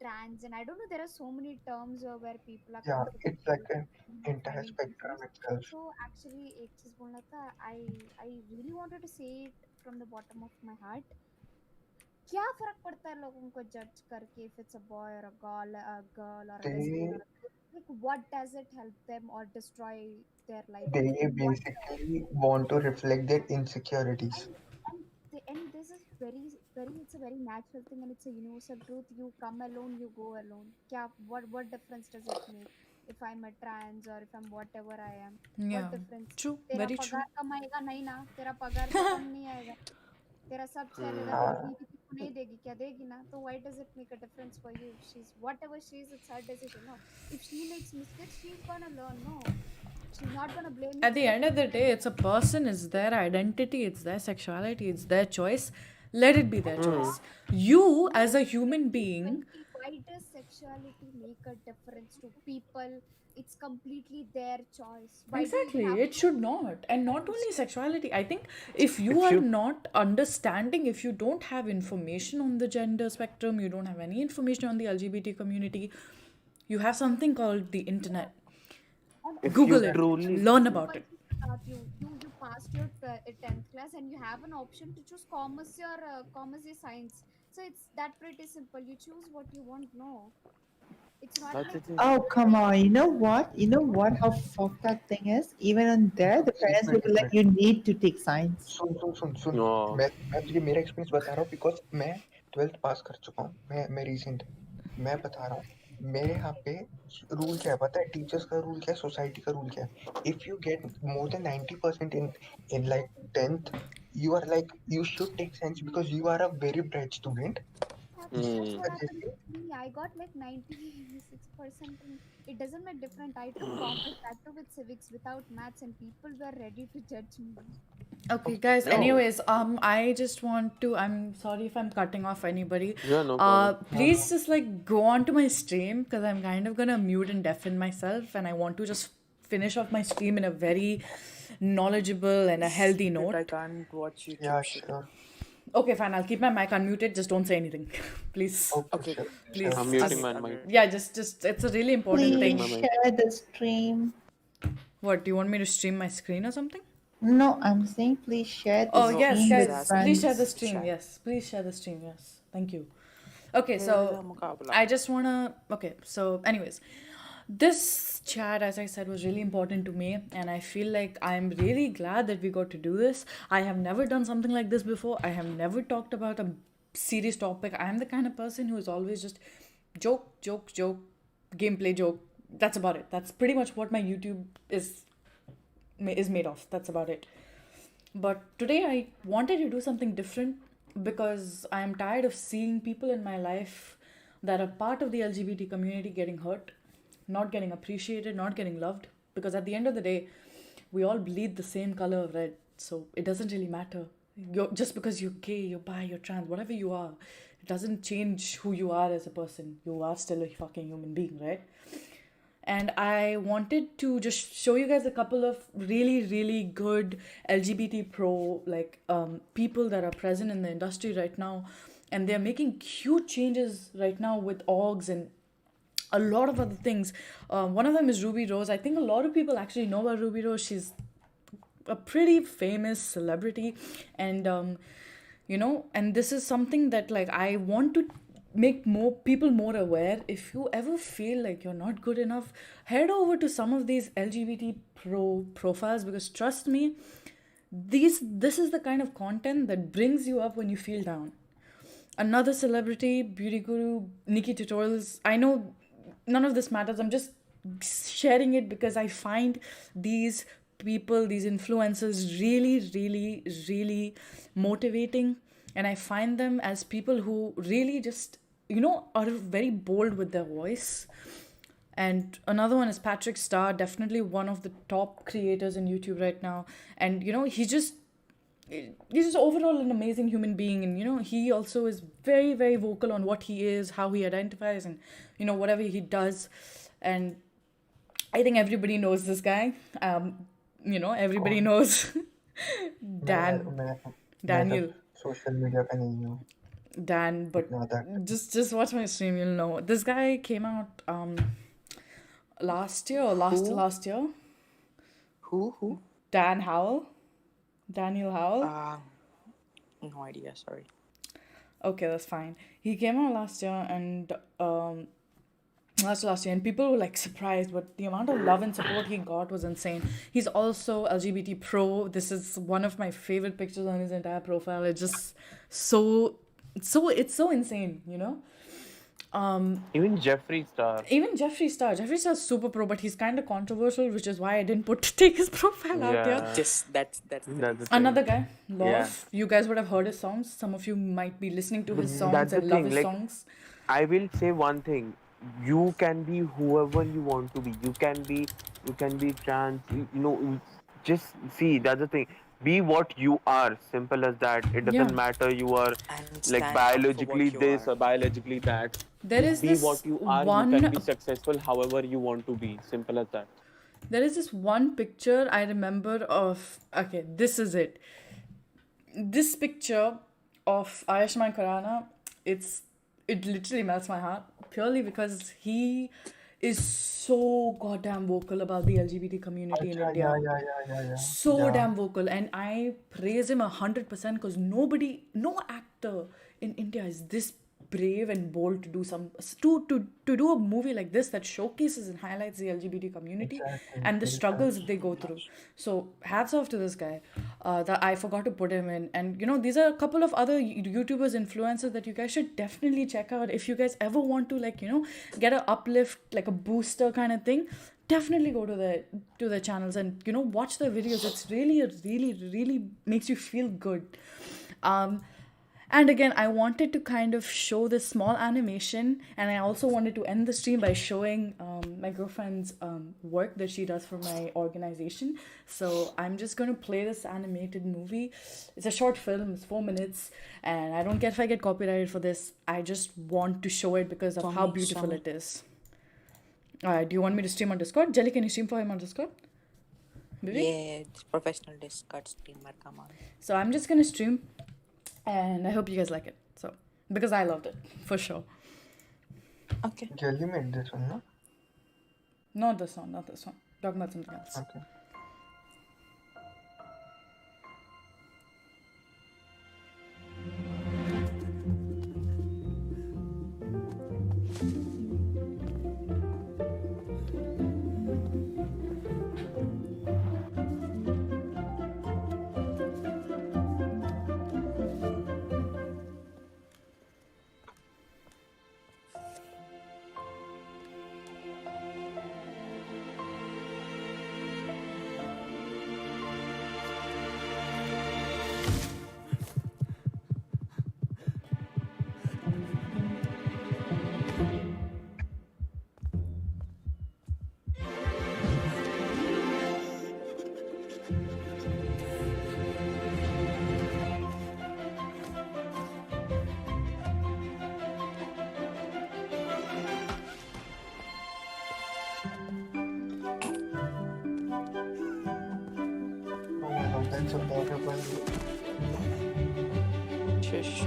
trans, and I don't know, there are so many terms where people are yeah, it's comfortable like an entire finding spectrum themselves. itself. So actually एक चीज बोलना था, I really wanted to say it from the bottom of my heart. क्या फर्क पड़ता है लोगों को जज करके, if it's a boy or a girl or a lesbian They or a, like, what does it help them or destroy their life? they In what way? basically want to reflect their insecurities. And this is very, it's a very natural thing, and it's a universal truth. You come alone, you go alone. क्या, what difference does it make if I'm a trans or if I'm whatever I am? Yeah. What difference? True. तेरा Very true. पगार कम आएगा नहीं ना, तेरा पगार तो कम नहीं आएगा, तेरा सब चलेगा, तेरी हाँ, बीवी तुझको नहीं देगी क्या? देगी ना, तो why does it make a difference for you? She's whatever she is, it's her decision. No, if she makes mistakes, she's gonna learn. No, she's not gonna blame you At for the the end of things the that day, it's a person, it's their identity, it's their sexuality, it's their choice. Let it be their choice. You, no. as a human being, 2020, why does sexuality make a difference to people? It's completely their choice. Why do you even exactly, have it to should make not. a And not difference? only sexuality, I think if you If are you not understanding, if you don't have information on the gender spectrum, you don't have any information on the LGBT community, you have something called the internet. And if you Google it, exactly, truly it's a learn simple about it. thing about you passed your 10th class, and you have an option to choose commerce or science. So it's that pretty simple. You choose what you want. No, it's not that's like the thing. Oh, come on. You know what? You know what? How fucked that thing is? Even on there, the एक parents will minute be एक like, minute, you need to take science. Soon. No. मैं तुझे मेरा experience बता रहा हूँ, because मैं 12th पास कर चुका हूँ। मैं रिसेंट, मैं बता रहा हूँ, मेरे यहाँ पे रूल क्या है पता है? टीचर्स का रूल क्या है, सोसाइटी का रूल क्या है? If you get more than 90% in like 10th, you are like you should take science because you are a very bright student. That's Hmm. what happened with me. I got like 96% and it doesn't make difference. I took commerce, that too with civics without maths, and people were ready to judge me. Okay, guys. No. Anyways, I just want to. I'm sorry if I'm cutting off anybody. Yeah, no problem. Please just like go on to my stream because I'm kind of gonna mute and deafen myself, and I want to just finish off my stream in a very knowledgeable and a healthy Shit, I note. can't watch YouTube Yeah, shit. sure. Okay, fine. I'll keep my mic unmuted. Just don't say anything, please. Okay, Okay, sure, Please. sure. I'm I'll muting mute, my I'll mic. mute. Yeah, just it's a really important Please thing. share the stream. What, do you want me to stream my screen or something? No, I'm saying please share the Oh, No, yes, stream she's with guys. asking Please share in the friends. the stream. chat. Yes, please share the stream. Yes. Thank you. Okay, Mera so mukabla. I just want to. Okay, so, anyways, this chat, as I said, was really important to me, and I feel like I'm really glad that we got to do this. I have never done something like this before. I have never talked about a serious topic. I am the kind of person who is always just joke, joke, joke, gameplay joke. That's about it. That's pretty much what my YouTube is made of. That's about it. But today I wanted to do something different because I am tired of seeing people in my life that are part of the LGBT community getting hurt, not getting appreciated, not getting loved. Because at the end of the day, we all bleed the same color of red. So it doesn't really matter. Just because you're gay, you're bi, you're trans, whatever you are, it doesn't change who you are as a person. You are still a fucking human being, right? And I wanted to just show you guys a couple of really good LGBT pro people that are present in the industry right now, and they're making huge changes right now with orgs and a lot of other things. One of them is Ruby Rose. I think a lot of people actually know about Ruby Rose. She's a pretty famous celebrity, and and this is something that like I want to make more people more aware. If you ever feel like you're not good enough, head over to some of these LGBT profiles, because trust me, this is the kind of content that brings you up when you feel down. Another celebrity, beauty guru Nikki Tutorials. I know none of this matters. I'm just sharing it because I find these people, these influencers, really motivating, and I find them as people who really just are very bold with their voice. And another one is Patrick Starr, definitely one of the top creators in YouTube right now. And he's just overall an amazing human being, and he also is very vocal on what he is, how he identifies, and whatever he does. And I think everybody knows this guy. Everybody कौन? knows मैं Dan मैं Daniel social media पे नहीं हूँ Dan, but इतना that. just watch my stream, you'll know. This guy came out last year or last to Who? last year. Who? Daniel Howell. No idea, sorry. Okay, that's fine. He came out last year, and last year, and people were like surprised, but the amount of love and support he got was insane. He's also LGBT pro. This is one of my favorite pictures on his entire profile. It's just it's so insane, Even Jeffree Star. Even Jeffree Star's super pro, but he's kind of controversial, which is why I didn't take his profile out here. Yeah. Just that's the That's the reason. thing. Another guy, Love. Yeah. You guys would have heard his songs. Some of you might be listening to his songs That's the and love thing, his like- songs. I will say one thing. You can be whoever you want to be. You can be trans. Just see, that's the thing. Be what you are. Simple as that. It doesn't Yeah. matter you are And like stand up for biologically what you this are. or biologically that. There Just is be this what you are. one. You can be successful however you want to be. Simple as that. There is this one picture I remember of. Okay, this is it. This picture of Ayushmann Khurrana, it literally melts my heart, purely because he is so goddamn vocal about the LGBT community in अच्छा, India. yeah. So Yeah. damn vocal, and I praise him 100% because no actor in India is this brave and bold to do to do a movie like this that showcases and highlights the LGBT community and the struggles that they go through. So hats off to this guy. That I forgot to put him in, and these are a couple of other YouTubers, influencers that you guys should definitely check out if you guys ever want to get a uplift, like a booster kind of thing. Definitely go to their channels and watch their videos. It's really makes you feel good. And again, I wanted to kind of show this small animation, and I also wanted to end the stream by showing my girlfriend's work that she does for my organization. So I'm just going to play this animated movie. It's a short film, it's 4 minutes, and I don't care if I get copyrighted for this. I just want to show it because of how beautiful it is. Do you want me to stream on Discord? Jelly, can you stream for him on Discord? Baby? Yeah, it's professional Discord streamer, come on. So I'm just going to stream. And I hope you guys like it. So, because I loved it, for sure. Okay. Jelly made this one, no? Not this one. Talking about something else. Okay. That's adorable. Shush.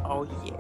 Oh yeah.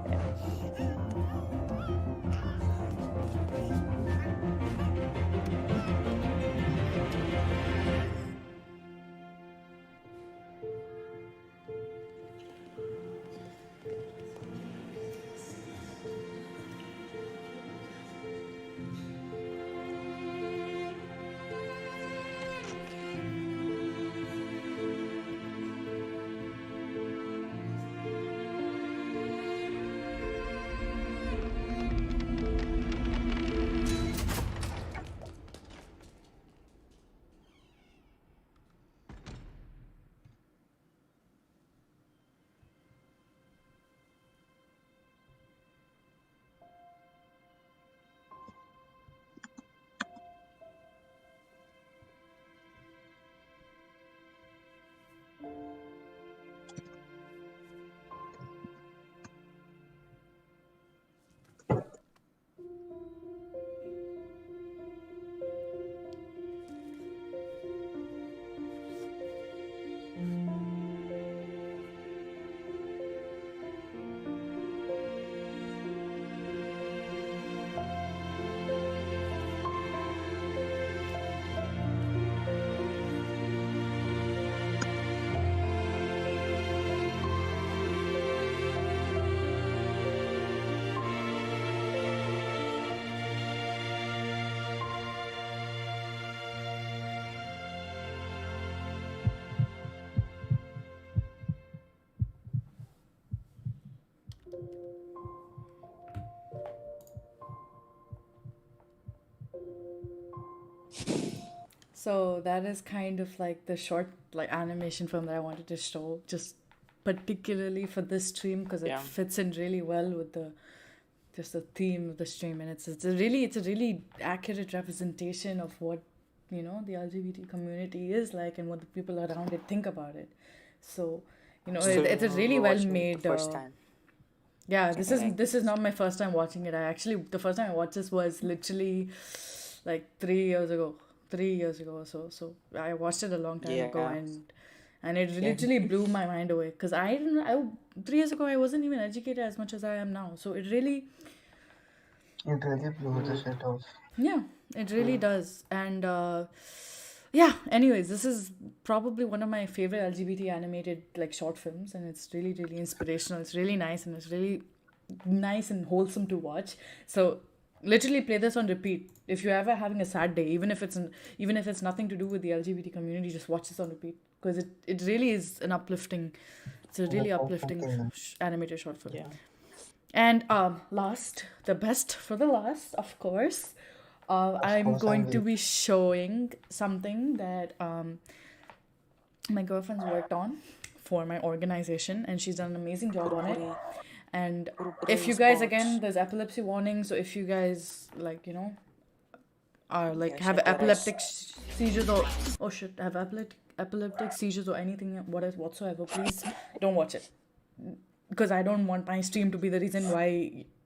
So that is kind of like the short like animation film that I wanted to show, just particularly for this stream because it Yeah. fits in really well with the just the theme of the stream, and it's a really accurate representation of what the LGBT community is like and what the people around it think about it. So it's a really You're well watching it made. the first time. Yeah, Can this I is like this is not my first time watching it. The first time I watched this was literally like 3 years ago. 3 years ago or so. So I watched it a long time ago, Yeah. and it Yeah. literally blew my mind away because I didn't. 3 years ago I wasn't even educated as much as I am now. So it really blew the shit off. Yeah, it really does. And yeah, anyways, this is probably one of my favorite LGBT animated like short films, and it's really, really inspirational. It's really nice, and it's really nice and wholesome to watch. So literally play this on repeat. If you're ever having a sad day, even if it's nothing to do with the LGBT community, just watch this on repeat because it really is an uplifting. It's a really uplifting animated short film. Yeah. And the best for the last, of course. I'm course, going I'm to be showing something that my girlfriend's worked on for my organization, and she's done an amazing job on it. And if you guys, again, there's epilepsy warning, so if you guys are like have epileptic seizures or have epileptic seizures or anything whatsoever, please don't watch it because I don't want my stream to be the reason why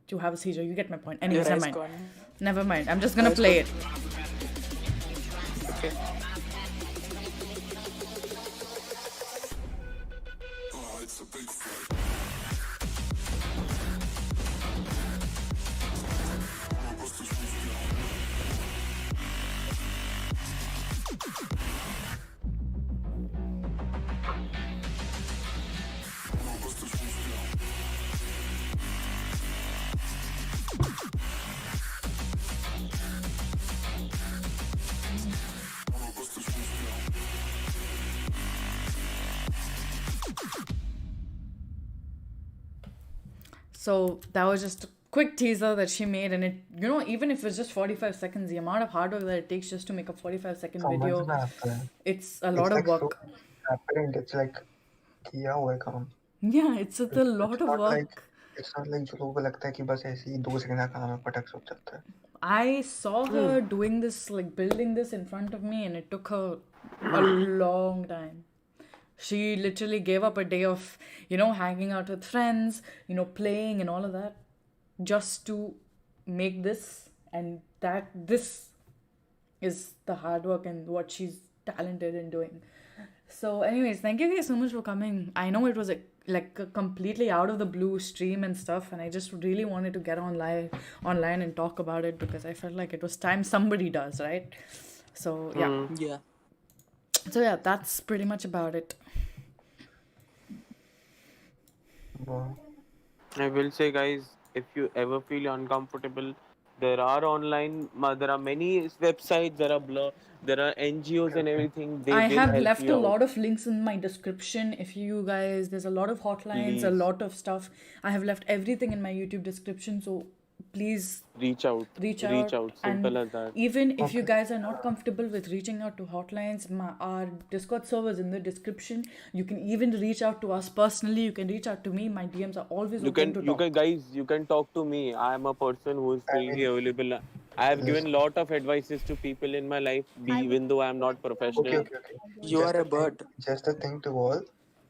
you have a seizure. You get my point. Anyways, never mind. Never mind. I'm just gonna play it. Okay. So that was just a quick teaser that she made, and it, even if it's just 45 seconds, the amount of hard work that it takes just to make a 45-second video, it's a lot of like work. So apparent. It's like किया हुआ है काम. Yeah, it's a lot of work. It's not like जो लोगों को लगता है कि बस ऐसे ही 2 सेकंड का काम है पटक सब चलता है. I saw her doing this, like building this in front of me, and it took her a long time. She literally gave up a day of, hanging out with friends, playing and all of that, just to make this. And this is the hard work and what she's talented in doing. So anyways, thank you guys so much for coming. I know it was a completely out of the blue stream and stuff, and I just really wanted to get online and talk about it because I felt like it was time somebody does, right? So yeah. Yeah. So yeah, that's pretty much about it. Wow. I will say, guys, if you ever feel uncomfortable, there are there are many websites, there are NGOs and everything. They I will have help left you a out. lot of links in my description. If you guys, there's a lot of hotlines, a Please. lot of stuff. I have left everything in my YouTube description, so please Reach out. Simple and as that. even if you guys are not comfortable with reaching out to hotlines, our Discord server is in the description. You can even reach out to us personally. You can reach out to me. My DMs are always open to talk. You can talk to me. I am a person who is freely available. I have given lot of advices to people in my life, even though I am not professional. Okay. You are a bird. Just a thing to all.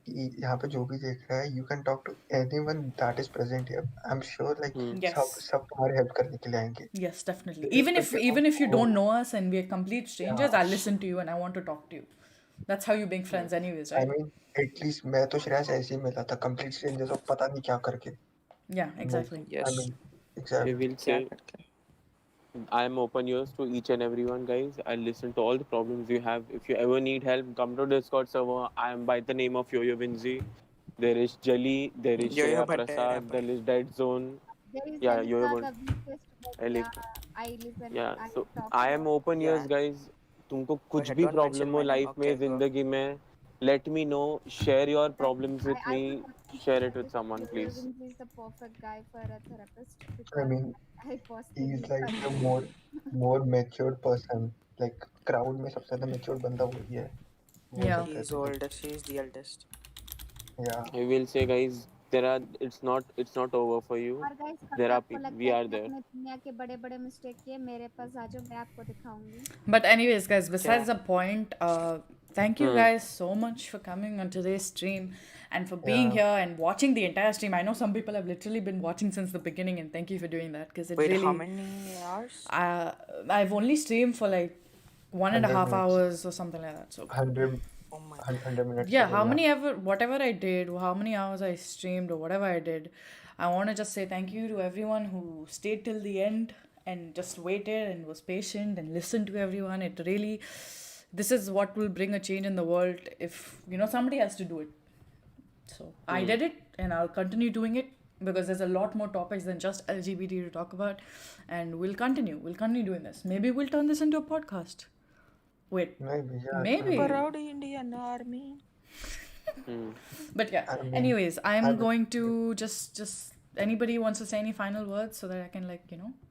यहाँ पे जो भी देख रहा है, you can talk to anyone that is present here. I'm sure like सब तुम्हारी help करने के लिए आएंगे. Yes, definitely. Even if you don't know us and we are complete strangers, I'll listen to you and I want to talk to you. That's how you make friends anyways, right? I mean, at least मैं तो श्रेया से ऐसे ही मिला था, complete strangers और पता नहीं क्या करके. Yeah, exactly. Yes. I mean, exactly. We will say I am open ears to each and everyone, guys. I'll listen to all the problems you have. If you ever need help, come to Discord server. I am by the name of Yo-Yo Vinzi. There is Jali, there is Yo-Yo Shreya Prasad, there is Dead Zone. There is Yeah, Elisa, Yo-Yo. the weakest, but I listen. Yeah, I so talk I am about- open ears, guys. तुमको कुछ भी don't problem mention हो my name, life में, okay, bro? जिंदगी में, let me know. Share your problems with I me. would Share it with suggest someone, Yo-Yo please. Vinci is the perfect guy for a therapist I because mean, I personally he's like a more matured person like crowd में सबसे ज़्यादा mature बंदा वही है. वो Yeah. सब He is कहते थे. oldest. He is the eldest. Yeah. I will say, guys, it's not over for you. और गाइस कभी There are आपको people. लगता We है are कि there. आपने दुनिया के बड़े बड़े मिस्टेक किए, मेरे पास आ जाओ, मैं आपको दिखाऊंगी. But anyways, guys, besides Yeah. the point, thank you guys so much for coming on today's stream and for being Yeah. here and watching the entire stream. I know some people have literally been watching since the beginning, and thank you for doing that because it Wait, how really. many hours? I've only streamed for like 100 1.5 minutes. hours or something like that. So 100 Oh my. 100 minutes. yeah, हो गया. whatever I did, how many hours I streamed or whatever I did, I want to just say thank you to everyone who stayed till the end and just waited and was patient and listened to everyone. It really, this is what will bring a change in the world if, somebody has to do it. So I did it and I'll continue doing it because there's a lot more topics than just LGBT to talk about, and we'll continue doing this. Maybe we'll turn this into a podcast. Wait, Maybe, yeah. maybe. Proud Indian Army. But yeah, I mean, anyways, I I'm would- going to just anybody wants to say any final words so that I can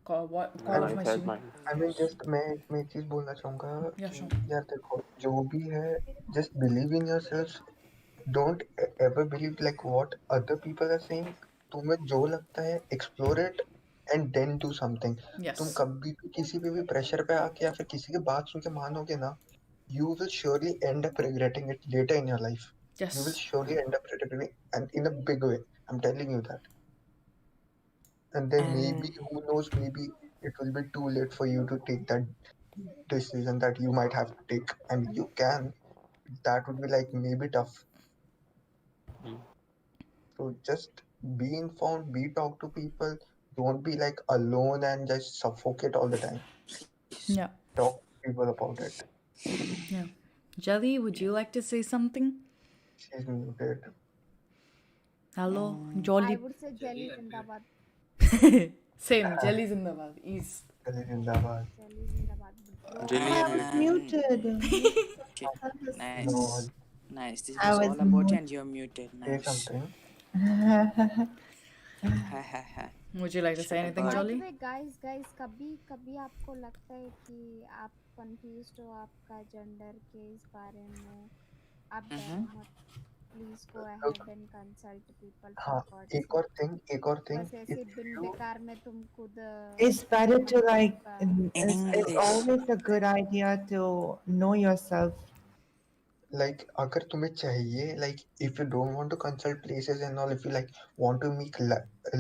call off my Nice, stream. man. I mean, just मैं एक चीज बोलना चाहूँगा Yeah, कि sure. यार देखो जो भी है, just believe in yourselves. Don't ever believe like what other people are saying. तुम्हें जो लगता है explore it and then do something. Yes. तुम कभी भी किसी पे भी प्रेशर पे आके या फिर किसी की बात सुन के मानोगे ना, you will surely end up regretting it later in your life. You will Yes. surely end up regretting it, and in a big way. I'm telling you that. And then maybe, who knows, maybe it will be too late for you to take that decision that you might have to take. I mean, you can. That would be like maybe tough. So just be informed, be talk to people. Don't be like alone and just suffocate all the time. Yeah. Talk to people about it. Yeah. Jelly, would you like to say something? She's muted. Hello, I Jolly. would say Jelly Zindabad. Same. Jelly Zindabad. Ease. Jelly Zindabad. Jelly Zindabad. Bro, Jelly I I was and muted. okay. Nice. No, Nice. This I was was all about you muted. and you're muted. say Nice. something. Ha ha ha. Would you like to say Shut up, anything, bud. By the Jolly? way, guys, कभी आपको लगता है कि आप confused हो आपका gender के इस बारे में, आप डरो मत. Please go ahead and consult people for हाँ, God's एक sake. और thing, बस ऐसे बिन you बेकार में तुम खुद It's better to like, का it's English. always a good idea to know yourself. like अगर तुम्हें चाहिए, like if you don't want to consult places and all, if you like want to meet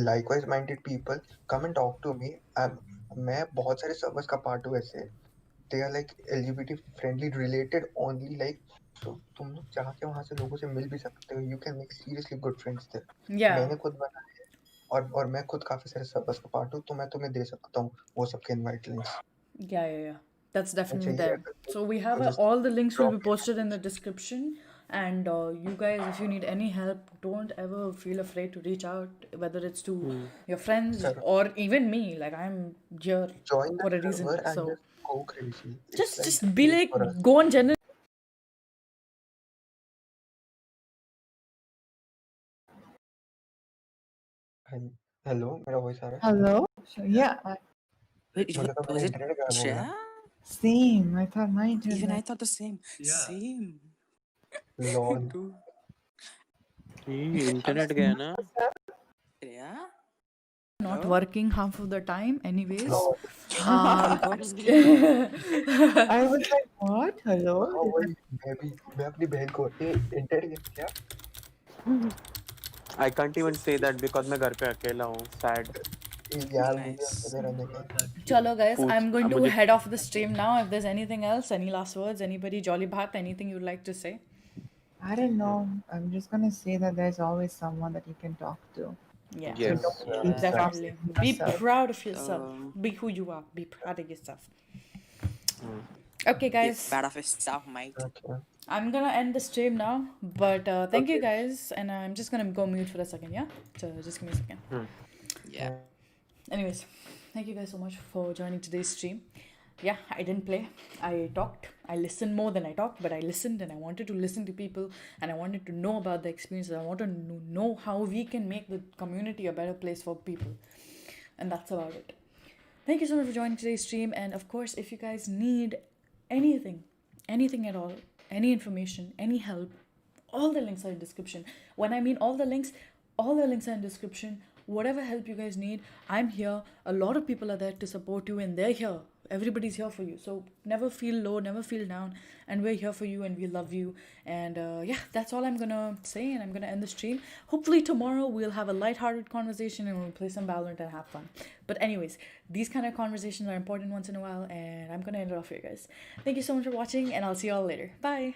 likewise minded people, come and talk to me. मैं बहुत सारे servers का part हूँ ऐसे. They are like LGBT friendly related only, like so तुम लोग जाके वहाँ से लोगों से मिल भी सकते हो. You can make seriously good friends there. Yeah. मैंने खुद बनाया है और मैं खुद काफी सारे सर्वर्स का पार्ट हूँ, तो मैं तुम्हें दे सकता हूँ वो सबके invite links. Yeah. That's definitely चाहिए there. अगर So we have तो just all the links will be drop it. posted in the description. And you guys, if you need any help, don't ever feel afraid to reach out, whether it's to your friends Sir, or even me. Like I'm here join for the a reason. server and So just go crazy. It's like just be great like, for us. go on general. Hello, मेरा voice आ रहा है? Hello? So, yeah, Wait, मुझे तो was मेरा it internet गायब हो गया. Shreya? same. I thought my Even I internet. thought the same. Same. Lol. Dude. Internet गया ना. Shreya? Not Hello? working half of the time, anyways. Lol. Um, God, scared. I was like, what? Hello? हाँ वही, मैं अपनी बहन को internet गया क्या? I can't even say that because मैं घर पे अकेला हूँ. Sad. यार मुझे Nice. अकेले रहने का. Chalo guys, Foods. I'm going to मुझे head off the stream now. If there's anything else, any last words, anybody, Jolly Bhat, anything you'd like to say? I don't know. I'm just gonna say that there's always someone that you can talk to. Yeah. So yes. don't be Yeah. Definitely. proud of Be yourself. proud of yourself. Um, Be who you are. Be proud of yourself. Hmm. Okay, Get guys. bad of his stuff, mate. Okay. I'm gonna end the stream now. But thank you Okay. guys. And I'm just gonna go mute for a second, yeah? So just give me a second. Yeah. Anyways, thank you guys so much for joining today's stream. Yeah, I didn't play. I talked. I listened more than I talked, but I listened and I wanted to listen to people and I wanted to know about the experiences. I wanted to know how we can make the community a better place for people. And that's about it. Thank you so much for joining today's stream. And of course, if you guys need anything at all, any information, any help, all the links are in description. When I mean all the links are in description. Whatever help you guys need, I'm here. A lot of people are there to support you, and they're here. Everybody's here for you. So never feel low, never feel down, and we're here for you, and we love you. And yeah, that's all I'm gonna say, and I'm gonna end the stream. Hopefully tomorrow we'll have a lighthearted conversation and we'll play some Valorant and have fun. But anyways, these kind of conversations are important once in a while, and I'm gonna end it off here, guys. Thank you so much for watching, and I'll see you all later. Bye.